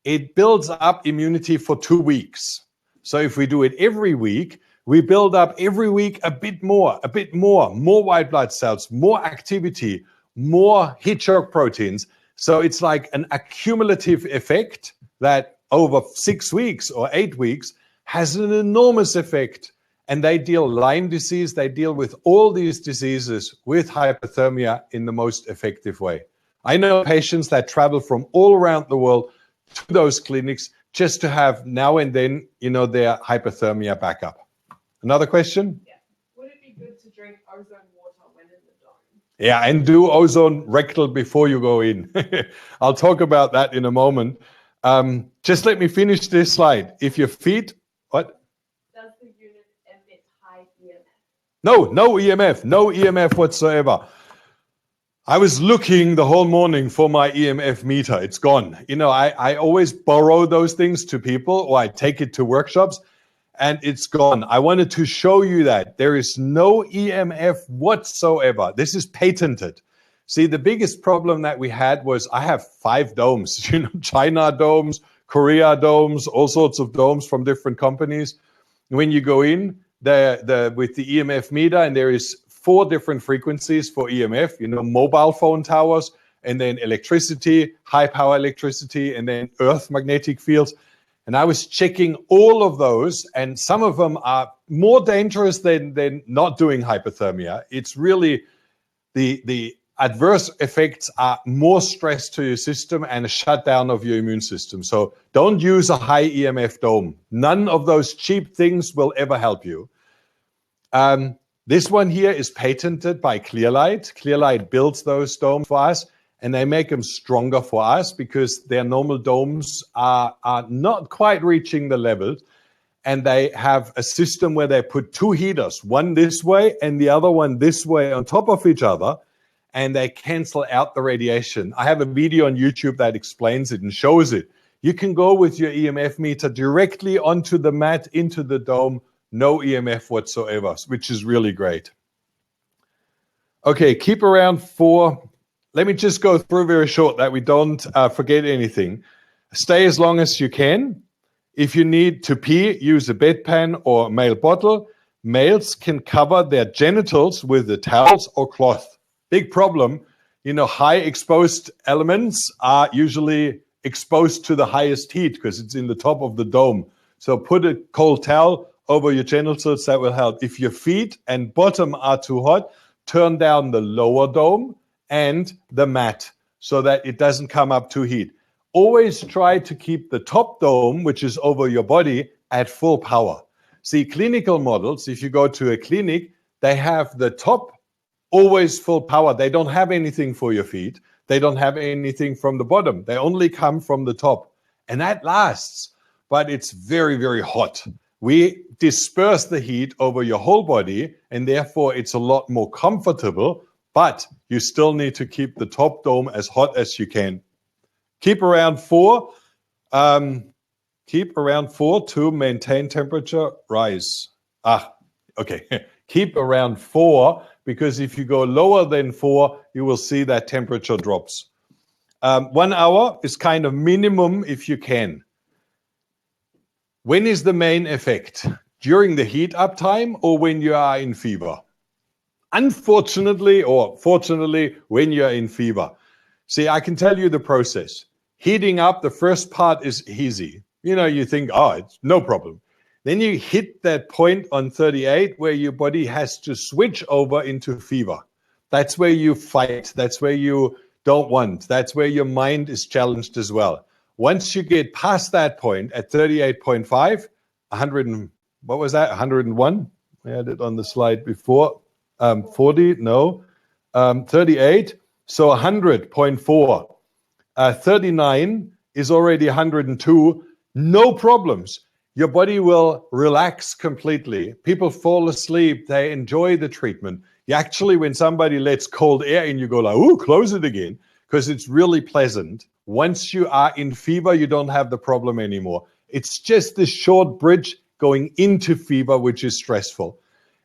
it builds up immunity for 2 weeks. So if we do it every week, we build up every week a bit more white blood cells, more activity, more heat shock proteins. So it's like an accumulative effect that over 6 weeks or 8 weeks has an enormous effect. And they deal Lyme disease, they deal with all these diseases with hyperthermia in the most effective way. I know patients that travel from all around the world to those clinics just to have now and then, their hyperthermia backup. Another question? Yeah. Would it be good to drink ozone water when in the dome? Yeah, and do ozone rectal before you go in. I'll talk about that in a moment. Just let me finish this slide. If your feet, what? Does the unit emit high EMF? No EMF, no EMF whatsoever. I was looking the whole morning for my EMF meter. It's gone. I always borrow those things to people or I take it to workshops and it's gone. I wanted to show you that there is no EMF whatsoever. This is patented. See, the biggest problem that we had was I have 5 domes, China domes, Korea domes, all sorts of domes from different companies. When you go in with the EMF meter, and there is 4 different frequencies for EMF, mobile phone towers, and then electricity, high power electricity, and then earth magnetic fields. And I was checking all of those, and some of them are more dangerous than not doing hyperthermia. It's really the adverse effects are more stress to your system and a shutdown of your immune system. So don't use a high EMF dome. None of those cheap things will ever help you. This one here is patented by Clearlight. Clearlight builds those domes for us, and they make them stronger for us because their normal domes are not quite reaching the level. And they have a system where they put 2 heaters, one this way and the other one this way on top of each other, and they cancel out the radiation. I have a video on YouTube that explains it and shows it. You can go with your EMF meter directly onto the mat, into the dome, no EMF whatsoever, which is really great. Okay, keep around 4. Let me just go through very short that we don't forget anything. Stay as long as you can. If you need to pee, use a bedpan or a male bottle. Males can cover their genitals with the towels or cloth. Big problem, high exposed elements are usually exposed to the highest heat because it's in the top of the dome. So put a cold towel over your genitals, that will help. If your feet and bottom are too hot, turn down the lower dome and the mat so that it doesn't come up to heat. Always try to keep the top dome, which is over your body, at full power. See, clinical models, if you go to a clinic, they have the top always full power. They don't have anything for your feet. They don't have anything from the bottom. They only come from the top. And that lasts, but it's very, very hot. We disperse the heat over your whole body, and therefore it's a lot more comfortable, but you still need to keep the top dome as hot as you can. Keep around 4. Keep around 4 to maintain temperature rise. Okay. Keep around 4, because if you go lower than 4, you will see that temperature drops. 1 hour is kind of minimum if you can. When is the main effect? During the heat up time or when you are in fever? Unfortunately or fortunately, when you're in fever. See, I can tell you the process. Heating up, the first part is easy. You think, it's no problem. Then you hit that point on 38 where your body has to switch over into fever. That's where you fight. That's where you don't want. That's where your mind is challenged as well. Once you get past that point at 38.5, 100 and, what was that, 101? I had it on the slide before. 40, no. 38, so 100.4. 39 is already 102. No problems. Your body will relax completely. People fall asleep. They enjoy the treatment. You actually, when somebody lets cold air in, you go like, ooh, close it again, because it's really pleasant. Once you are in fever, you don't have the problem anymore. It's just this short bridge going into fever, which is stressful.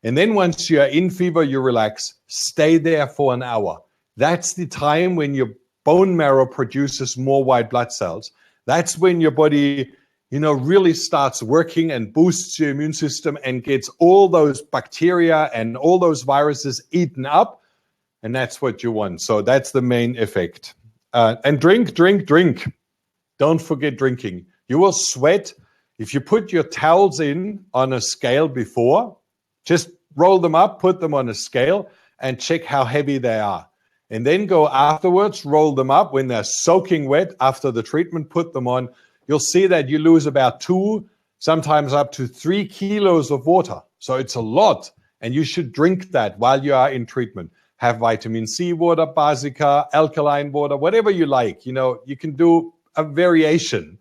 And then once you are in fever, you relax. Stay there for an hour. That's the time when your bone marrow produces more white blood cells. That's when your body, really starts working and boosts your immune system and gets all those bacteria and all those viruses eaten up. And that's what you want. So that's the main effect. And drink. Don't forget drinking. You will sweat. If you put your towels in on a scale before, just roll them up, put them on a scale, and check how heavy they are. And then go afterwards, roll them up when they're soaking wet after the treatment, put them on. You'll see that you lose about 2, sometimes up to 3 kilos of water. So it's a lot. And you should drink that while you are in treatment. Have vitamin C water, Basica, alkaline water, whatever you like. You can do a variation.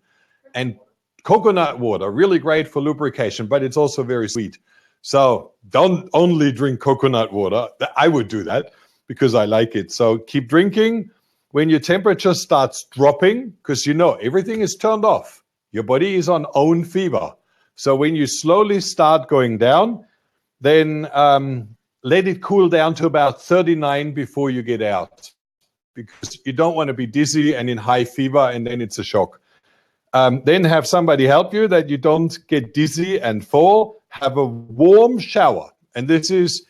And coconut water, really great for lubrication, but it's also very sweet. So don't only drink coconut water. I would do that because I like it. So keep drinking. When your temperature starts dropping, because everything is turned off. Your body is on own fever. So when you slowly start going down, then let it cool down to about 39 before you get out. Because you don't want to be dizzy and in high fever, and then it's a shock. Then have somebody help you that you don't get dizzy and fall. Have a warm shower. And this is,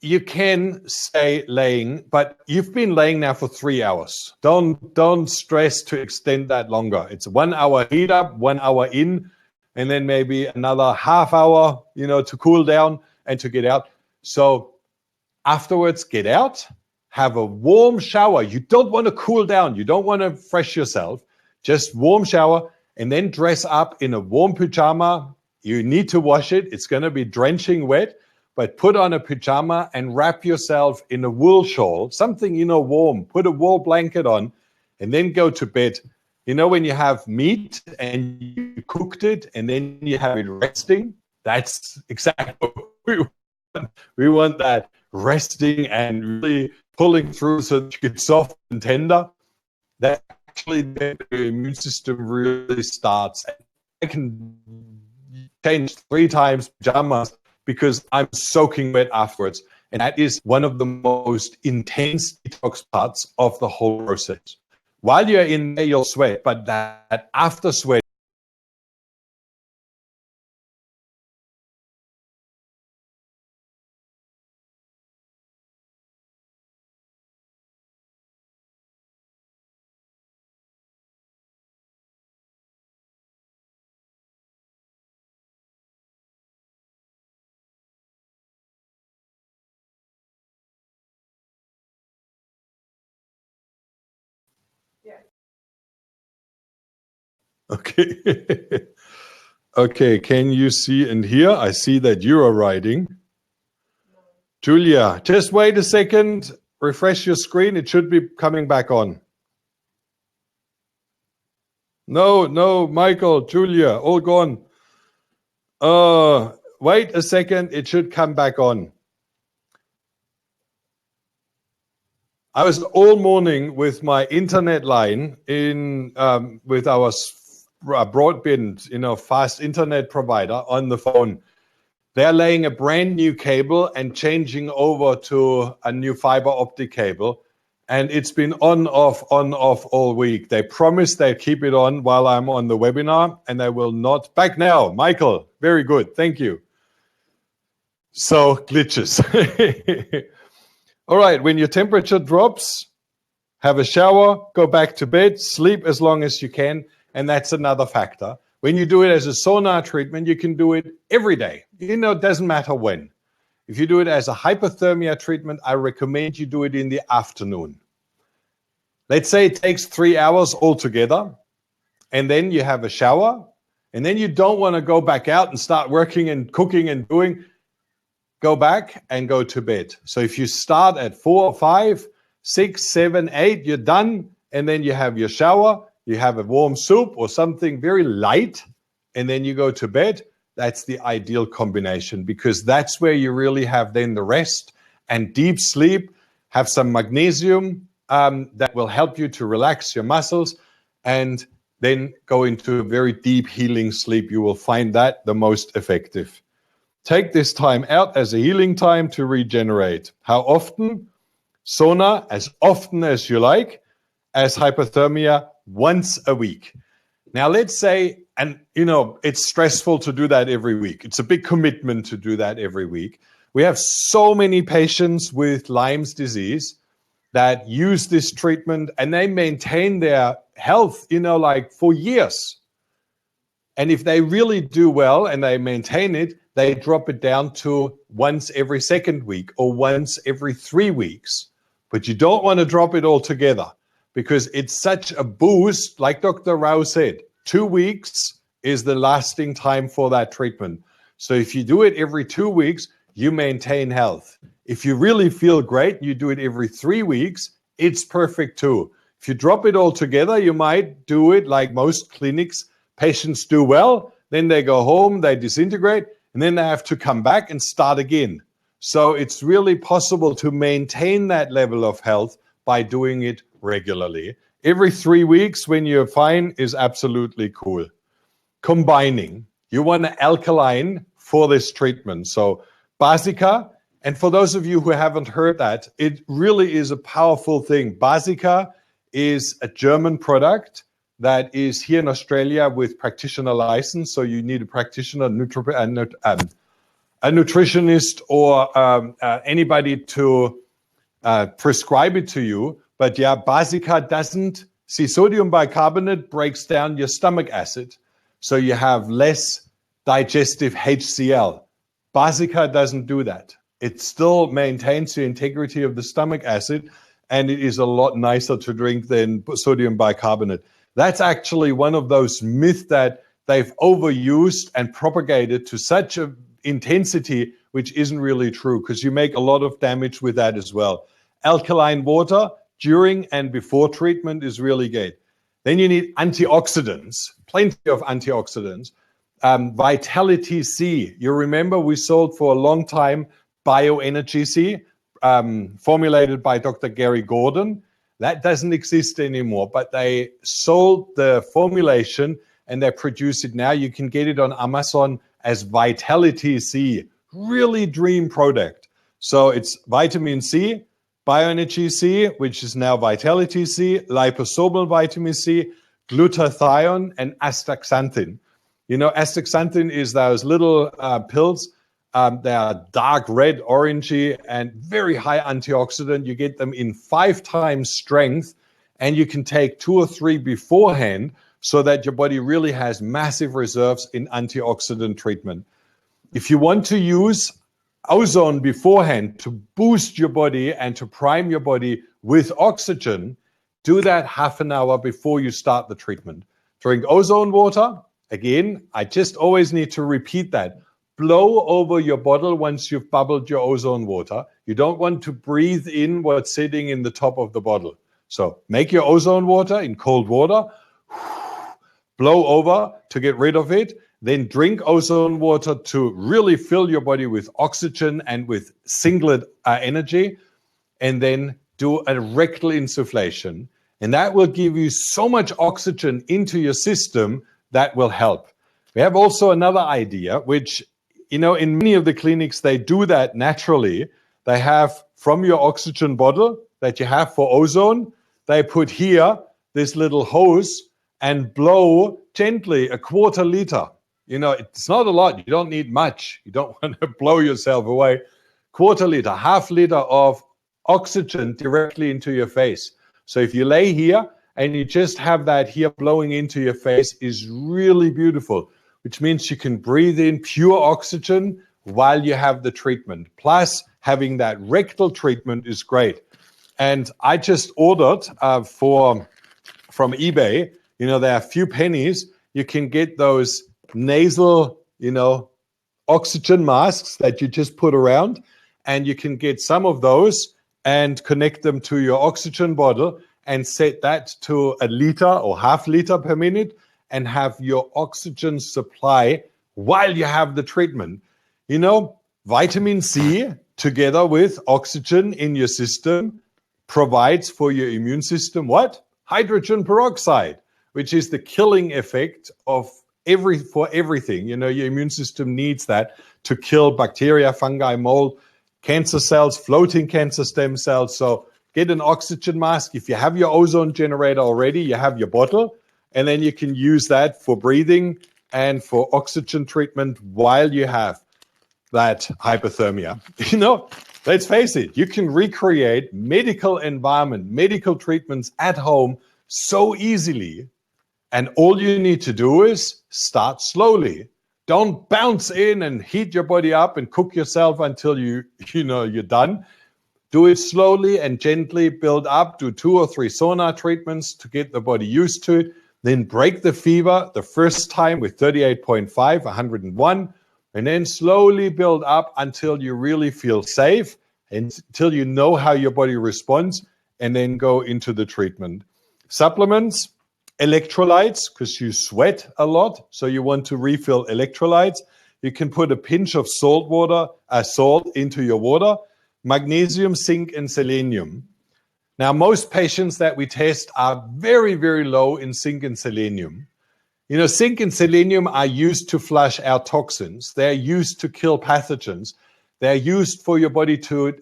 you can stay laying, but you've been laying now for 3 hours. Don't stress to extend that longer. It's 1 hour heat up, 1 hour in, and then maybe another half hour, to cool down and to get out. So afterwards, get out, have a warm shower. You don't want to cool down. You don't want to fresh yourself. Just warm shower and then dress up in a warm pajama. You need to wash it. It's going to be drenching wet. But put on a pajama and wrap yourself in a wool shawl, something, warm. Put a wool blanket on and then go to bed. When you have meat and you cooked it and then you have it resting, that's exactly what we want. We want that resting and really pulling through so that you get soft and tender. That actually the immune system really starts. I can change 3 times pajamas because I'm soaking wet afterwards. And that is one of the most intense detox parts of the whole process. While you're in there, you'll sweat, but that after sweat, okay. Okay, can you see and hear? I see that you are writing. Julia, just wait a second. Refresh your screen. It should be coming back on. No, Michael, Julia, all gone. Wait a second. It should come back on. I was all morning with my internet line with our broadband, fast internet provider on the phone. They're laying a brand new cable and changing over to a new fiber optic cable. And it's been on, off all week. They promised they'd keep it on while I'm on the webinar, and they will not. Back now, Michael. Very good. Thank you. So, glitches. All right, when your temperature drops, have a shower, go back to bed, sleep as long as you can, and that's another factor. When you do it as a sauna treatment, you can do it every day. It doesn't matter when. If you do it as a hyperthermia treatment, I recommend you do it in the afternoon. Let's say it takes 3 hours altogether, and then you have a shower, and then you don't want to go back out and start working and cooking and doing. Go back and go to bed. So if you start at 4, 5, 6, 7, 8, you're done, and then you have your shower, you have a warm soup or something very light, and then you go to bed. That's the ideal combination, because that's where you really have then the rest and deep sleep. Have some magnesium that will help you to relax your muscles, and then go into a very deep healing sleep. You will find that the most effective. Take this time out as a healing time to regenerate. How often? Sauna as often as you like. As hyperthermia, once a week. Now let's say, and it's stressful to do that every week. It's a big commitment to do that every week. We have so many patients with Lyme's disease that use this treatment, and they maintain their health, like for years. And if they really do well and they maintain it, they drop it down to once every second week or once every 3 weeks. But you don't want to drop it altogether, because it's such a boost. Like Dr. Rao said, 2 weeks is the lasting time for that treatment. So if you do it every 2 weeks, you maintain health. If you really feel great, you do it every 3 weeks, it's perfect too. If you drop it all together, you might do it like most clinics. Patients do well, then they go home, they disintegrate, and then they have to come back and start again. So it's really possible to maintain that level of health by doing it regularly. Every 3 weeks when you're fine is absolutely cool. Combining. You want an alkaline for this treatment. So Basica, and for those of you who haven't heard that, it really is a powerful thing. Basica is a German product that is here in Australia with practitioner license. So you need a practitioner, a nutritionist, or anybody to prescribe it to you. But yeah, Basica doesn't see sodium bicarbonate breaks down your stomach acid. So you have less digestive HCl. Basica doesn't do that. It still maintains the integrity of the stomach acid, and it is a lot nicer to drink than sodium bicarbonate. That's actually one of those myths that they've overused and propagated to such an intensity, which isn't really true, because you make a lot of damage with that as well. Alkaline water during and before treatment is really great. Then you need antioxidants, plenty of antioxidants. Vitality C. You remember we sold for a long time Bioenergy C, formulated by Dr. Gary Gordon. That doesn't exist anymore, but they sold the formulation and they produce it now. You can get it on Amazon as Vitality C. Really dream product. So it's vitamin C, Bioenergy C, which is now Vitality C, liposomal vitamin C, glutathione, and astaxanthin. Astaxanthin is those little pills. They are dark red, orangey, and very high antioxidant. You get them in 5 times strength, and you can take 2 or 3 beforehand so that your body really has massive reserves in antioxidant treatment. If you want to use ozone beforehand to boost your body and to prime your body with oxygen, do that half an hour before you start the treatment. Drink ozone water. Again, I just always need to repeat that. Blow over your bottle once you've bubbled your ozone water. You don't want to breathe in what's sitting in the top of the bottle. So make your ozone water in cold water, blow over to get rid of it, then drink ozone water to really fill your body with oxygen and with singlet energy, and then do a rectal insufflation. And that will give you so much oxygen into your system that will help. We have also another idea, which in many of the clinics, they do that naturally. They have from your oxygen bottle that you have for ozone, they put here this little hose and blow gently 1/4 liter. It's not a lot. You don't need much. You don't want to blow yourself away. 1/4 liter, 1/2 liter of oxygen directly into your face. So if you lay here and you just have that here blowing into your face is really beautiful, which means you can breathe in pure oxygen while you have the treatment. Plus, having that rectal treatment is great. And I just ordered from eBay, there are a few pennies. You can get those nasal, oxygen masks that you just put around, and you can get some of those and connect them to your oxygen bottle and set that to 1 liter or half liter per minute and have your oxygen supply while you have the treatment. Vitamin C together with oxygen in your system provides for your immune system what? Hydrogen peroxide, which is the killing effect of for everything. Your immune system needs that to kill bacteria, fungi, mold, cancer cells, floating cancer stem cells. So get an oxygen mask. If you have your ozone generator already, you have your bottle, and then you can use that for breathing and for oxygen treatment while you have that hyperthermia. Let's face it, you can recreate medical environment, medical treatments at home so easily. And all you need to do is start slowly. Don't bounce in and heat your body up and cook yourself until you're done. Do it slowly and gently, build up, do 2 or 3 sauna treatments to get the body used to it. Then break the fever the first time with 38.5, 101, and then slowly build up until you really feel safe, until you know how your body responds, and then go into the treatment. Supplements, electrolytes, because you sweat a lot, so you want to refill electrolytes. You can put a pinch of salt into your water, magnesium, zinc, and selenium. Now, most patients that we test are very, very low in zinc and selenium. Zinc and selenium are used to flush out toxins. They're used to kill pathogens. They're used for your body to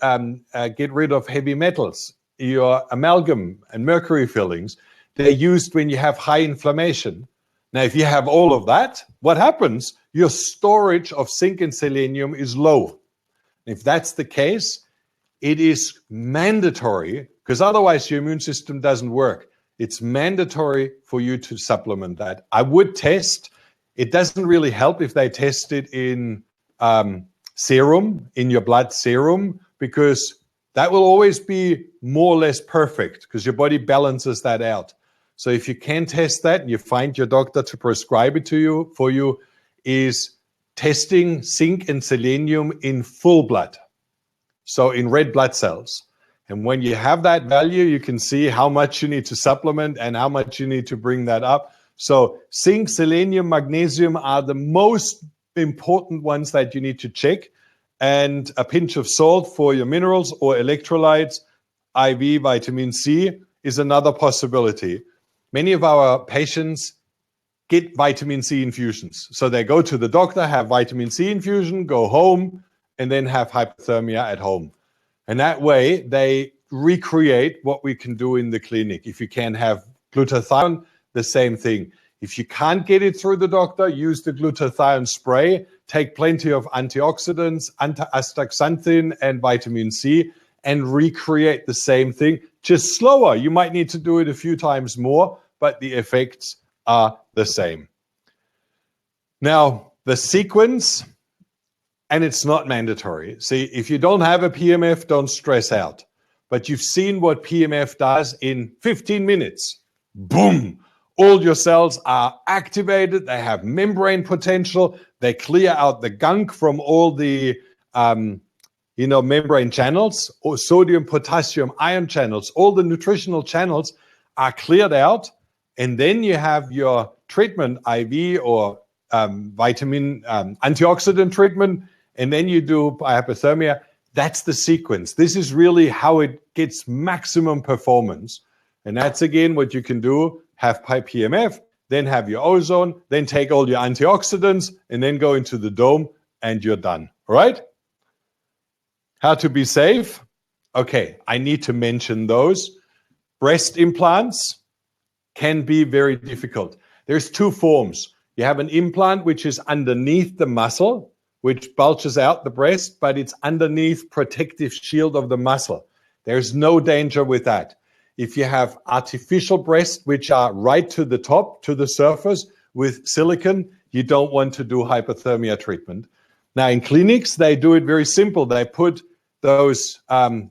get rid of heavy metals, your amalgam and mercury fillings. They're used when you have high inflammation. Now, if you have all of that, what happens? Your storage of zinc and selenium is low. If that's the case, it is mandatory, because otherwise your immune system doesn't work. It's mandatory for you to supplement that. I would test. It doesn't really help if they test it in serum, in your blood serum, because that will always be more or less perfect because your body balances that out. So if you can test that and you find your doctor to prescribe it for you, is testing zinc and selenium in full blood, so in red blood cells. And when you have that value, you can see how much you need to supplement and how much you need to bring that up. So zinc, selenium, magnesium are the most important ones that you need to check. And a pinch of salt for your minerals or electrolytes, IV vitamin C is another possibility. Many of our patients get vitamin C infusions. So they go to the doctor, have vitamin C infusion, go home, and then have hyperthermia at home. And that way, they recreate what we can do in the clinic. If you can have glutathione, the same thing. If you can't get it through the doctor, use the glutathione spray, take plenty of antioxidants, astaxanthin, and vitamin C, and recreate the same thing, just slower. You might need to do it a few times more, but the effects are the same. Now, the sequence, and it's not mandatory. See, if you don't have a PMF, don't stress out. But you've seen what PMF does in 15 minutes. Boom! All your cells are activated. They have membrane potential. They clear out the gunk from all the membrane channels, or sodium, potassium, ion channels. All the nutritional channels are cleared out. And then you have your treatment, IV or vitamin antioxidant treatment. And then you do hyperthermia. That's the sequence. This is really how it gets maximum performance. And that's, again, what you can do. Have PMF, then have your ozone, then take all your antioxidants, and then go into the dome, and you're done. All right? How to be safe? Okay, I need to mention those. Breast implants can be very difficult. There's 2 forms. You have an implant which is underneath the muscle, which bulges out the breast, but it's underneath protective shield of the muscle. There's no danger with that. If you have artificial breasts, which are right to the top, to the surface with silicone, you don't want to do hyperthermia treatment. Now, in clinics, they do it very simple. They put those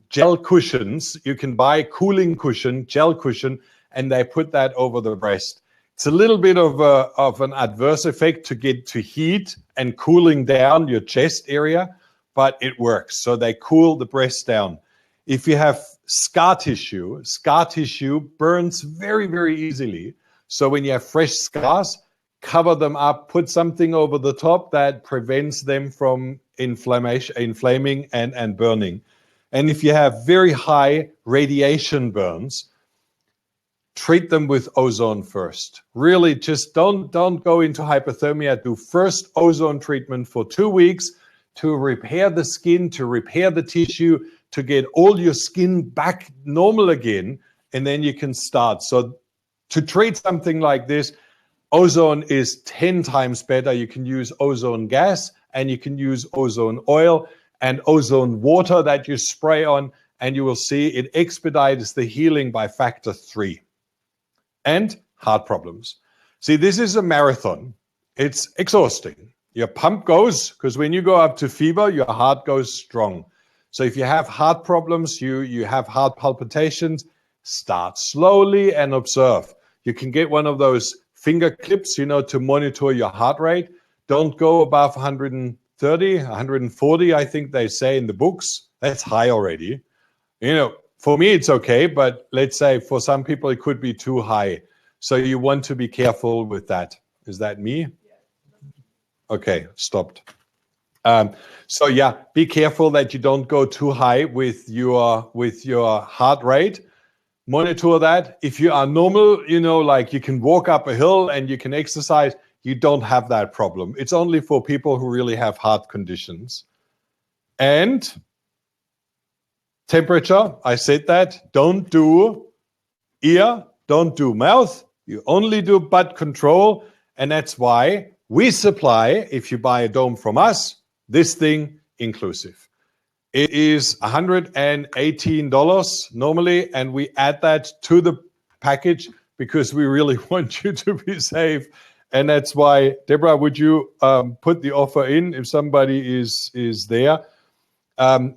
gel cushions. You can buy cooling cushion, gel cushion, and they put that over the breast. It's a little bit of an adverse effect to get to heat and cooling down your chest area, but it works. So they cool the breast down. If you have scar tissue burns very, very easily. So when you have fresh scars, cover them up, put something over the top that prevents them from inflaming and burning. And if you have very high radiation burns, treat them with ozone first. Really, just don't go into hyperthermia. Do first ozone treatment for 2 weeks to repair the skin, to repair the tissue, to get all your skin back normal again, and then you can start. So to treat something like this, ozone is 10 times better. You can use ozone gas, and you can use ozone oil and ozone water that you spray on, and you will see it expedites the healing by factor 3. And heart problems. See, this is a marathon. It's exhausting. Your pump goes, because when you go up to fever, your heart goes strong. So if you have heart problems, you have heart palpitations, start slowly and observe. You can get one of those finger clips, to monitor your heart rate. Don't go above 130, 140, I think they say in the books. That's high already. For me, it's okay, but let's say for some people, it could be too high. So you want to be careful with that. Is that me? Okay, stopped. So yeah, be careful that you don't go too high with your heart rate. Monitor that. If you are normal, like you can walk up a hill and you can exercise, you don't have that problem. It's only for people who really have heart conditions. And temperature, I said that. Don't do ear, don't do mouth. You only do butt control. And that's why we supply, if you buy a dome from us, this thing inclusive. It is $118 normally, and we add that to the package because we really want you to be safe. And that's why, Deborah, would you put the offer in if somebody is there?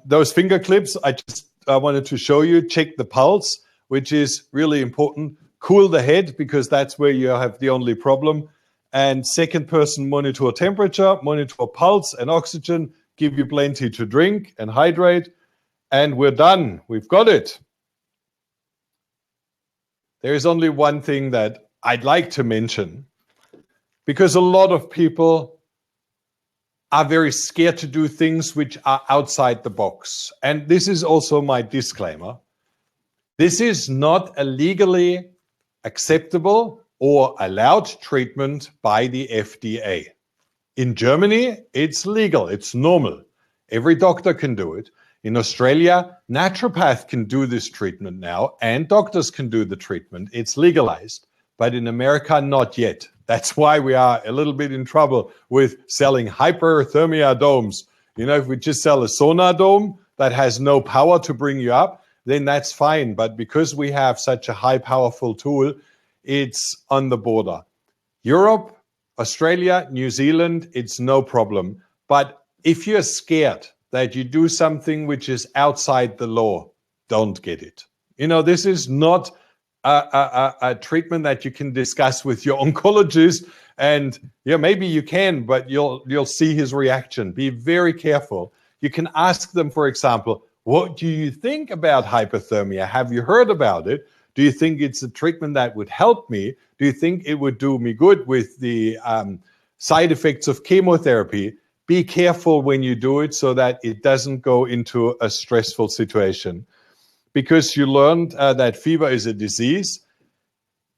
Those finger clips, I wanted to show you. Check the pulse, which is really important. Cool the head, because that's where you have the only problem. And second person, monitor temperature, monitor pulse and oxygen, give you plenty to drink and hydrate. And we're done. We've got it. There is only one thing that I'd like to mention, because a lot of people are very scared to do things which are outside the box. And this is also my disclaimer. This is not a legally acceptable or allowed treatment by the FDA. In Germany, it's legal, it's normal. Every doctor can do it. In Australia, naturopath can do this treatment now, and doctors can do the treatment. It's legalized. But in America, not yet. That's why we are a little bit in trouble with selling hyperthermia domes. If we just sell a sauna dome that has no power to bring you up, then that's fine. But because we have such a high, powerful tool, it's on the border. Europe, Australia, New Zealand, it's no problem. But if you're scared that you do something which is outside the law, don't get it. This is not a treatment that you can discuss with your oncologist, and maybe you can, but you'll see his reaction. Be very careful. You can ask them, for example, what do you think about hyperthermia? Have you heard about it? Do you think it's a treatment that would help me? Do you think it would do me good with the side effects of chemotherapy? Be careful when you do it so that it doesn't go into a stressful situation. Because you learned that fever is a disease.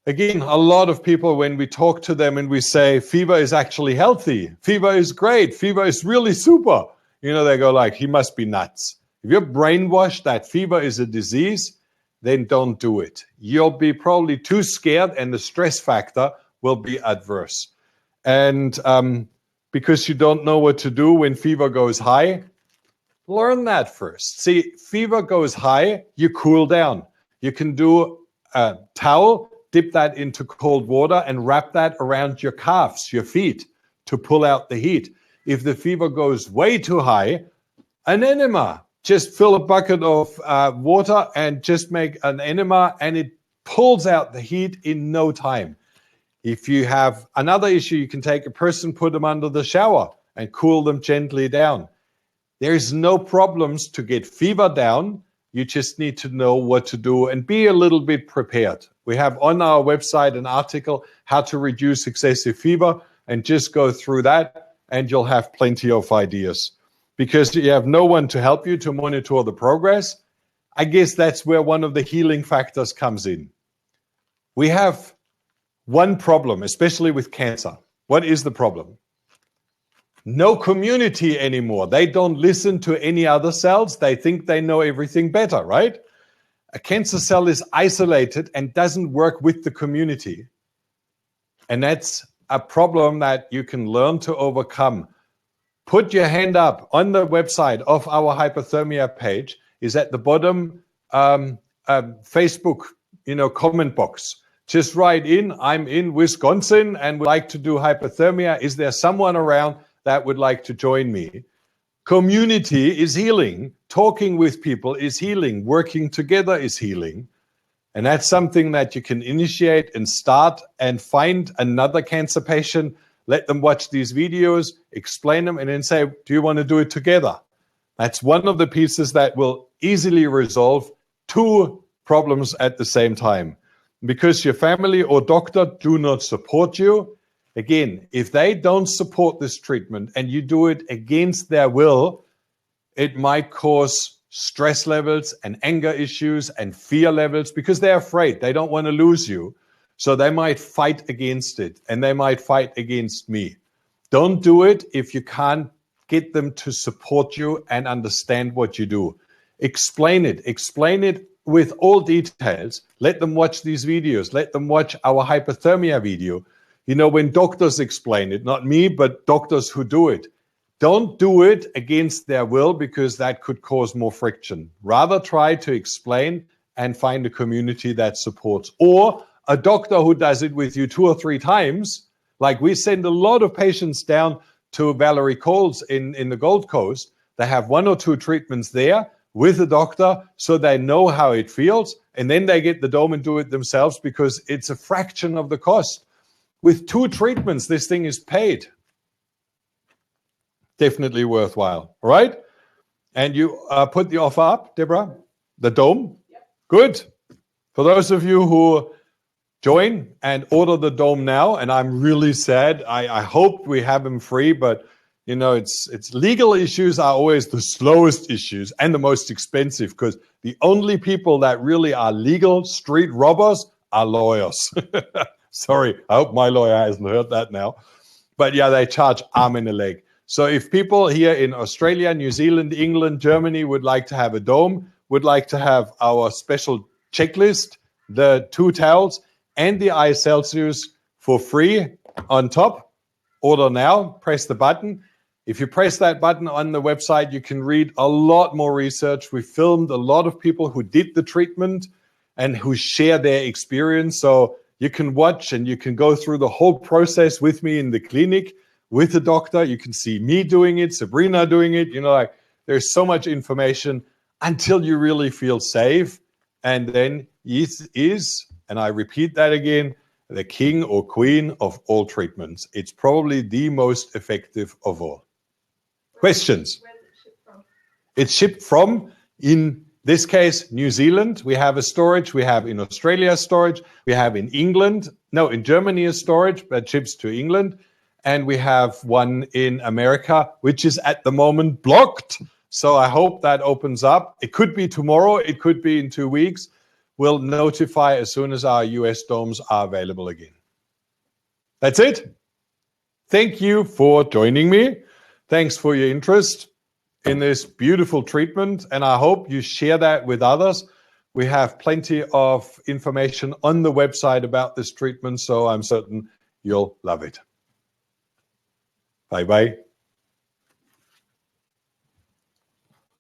Again, a lot of people, when we talk to them and we say, fever is actually healthy, fever is great, fever is really super, they go like, he must be nuts. If you're brainwashed that fever is a disease, then don't do it. You'll be probably too scared, and the stress factor will be adverse. And because you don't know what to do when fever goes high, learn that first. See, fever goes high, you cool down. You can do a towel, dip that into cold water, and wrap that around your calves, your feet, to pull out the heat. If the fever goes way too high, an enema. just fill a bucket of water and just make an enema, and it pulls out the heat in no time. If you have another issue, you can take a person, put them under the shower and cool them gently down. There is no problems to get fever down. You just need to know what to do and be a little bit prepared. We have on our website an article, how to reduce excessive fever, and just go through that and you'll have plenty of ideas. Because you have no one to help you to monitor the progress, I guess that's where one of the healing factors comes in. We have one problem, especially with cancer. What is the problem? No community anymore. They don't listen to any other cells. They think they know everything better, right? A cancer cell is isolated and doesn't work with the community. And that's a problem that you can learn to overcome. Put your hand up. On the website of our Hyperthermia page is at the bottom Facebook, comment box. Just write in, I'm in Wisconsin and would like to do hyperthermia. Is there someone around that would like to join me? Community is healing. Talking with people is healing. Working together is healing. And that's something that you can initiate and start and find another cancer patient, let them watch these videos, explain them, and then say, do you want to do it together? That's one of the pieces that will easily resolve two problems at the same time. Because your family or doctor do not support you, again, if they don't support this treatment and you do it against their will, it might cause stress levels and anger issues and fear levels because they're afraid. They don't want to lose you. So they might fight against it and they might fight against me. Don't do it if you can't get them to support you and understand what you do. Explain it. Explain it with all details. Let them watch these videos. Let them watch our hyperthermia video. When doctors explain it, not me, but doctors who do it. Don't do it against their will because that could cause more friction. Rather try to explain and find a community that supports. Or a doctor who does it with you 2 or 3 times. Like we send a lot of patients down to Valerie Coles in the Gold Coast. They have 1 or 2 treatments there with a doctor so they know how it feels. And then they get the dome and do it themselves because it's a fraction of the cost. With 2 treatments, this thing is paid. Definitely worthwhile, all right? And you put the offer up, Deborah? The dome? Yep. Good. For those of you who join and order the dome now, and I'm really sad. I hope we have them free, but it's legal issues are always the slowest issues and the most expensive because the only people that really are legal street robbers are lawyers. Sorry, I hope my lawyer hasn't heard that now. But yeah, they charge arm and a leg. So if people here in Australia, New Zealand, England, Germany would like to have a dome, would like to have our special checklist, the 2 towels, and the ice Celsius for free on top, order now, press the button. If you press that button on the website, you can read a lot more research. We filmed a lot of people who did the treatment and who share their experience. So you can watch and you can go through the whole process with me in the clinic with the doctor. You can see me doing it, Sabrina doing it. There's so much information until you really feel safe. And then is, and I repeat that again, the king or queen of all treatments. It's probably the most effective of all. Questions? Where's it shipped from? It's shipped from, in this case, New Zealand. We have a storage. We have in Australia storage. We have in Germany a storage that ships to England. And we have one in America, which is at the moment blocked. So I hope that opens up. It could be tomorrow. It could be in 2 weeks. We'll notify as soon as our US domes are available again. That's it. Thank you for joining me. Thanks for your interest in this beautiful treatment. And I hope you share that with others. We have plenty of information on the website about this treatment, so I'm certain you'll love it. Bye-bye.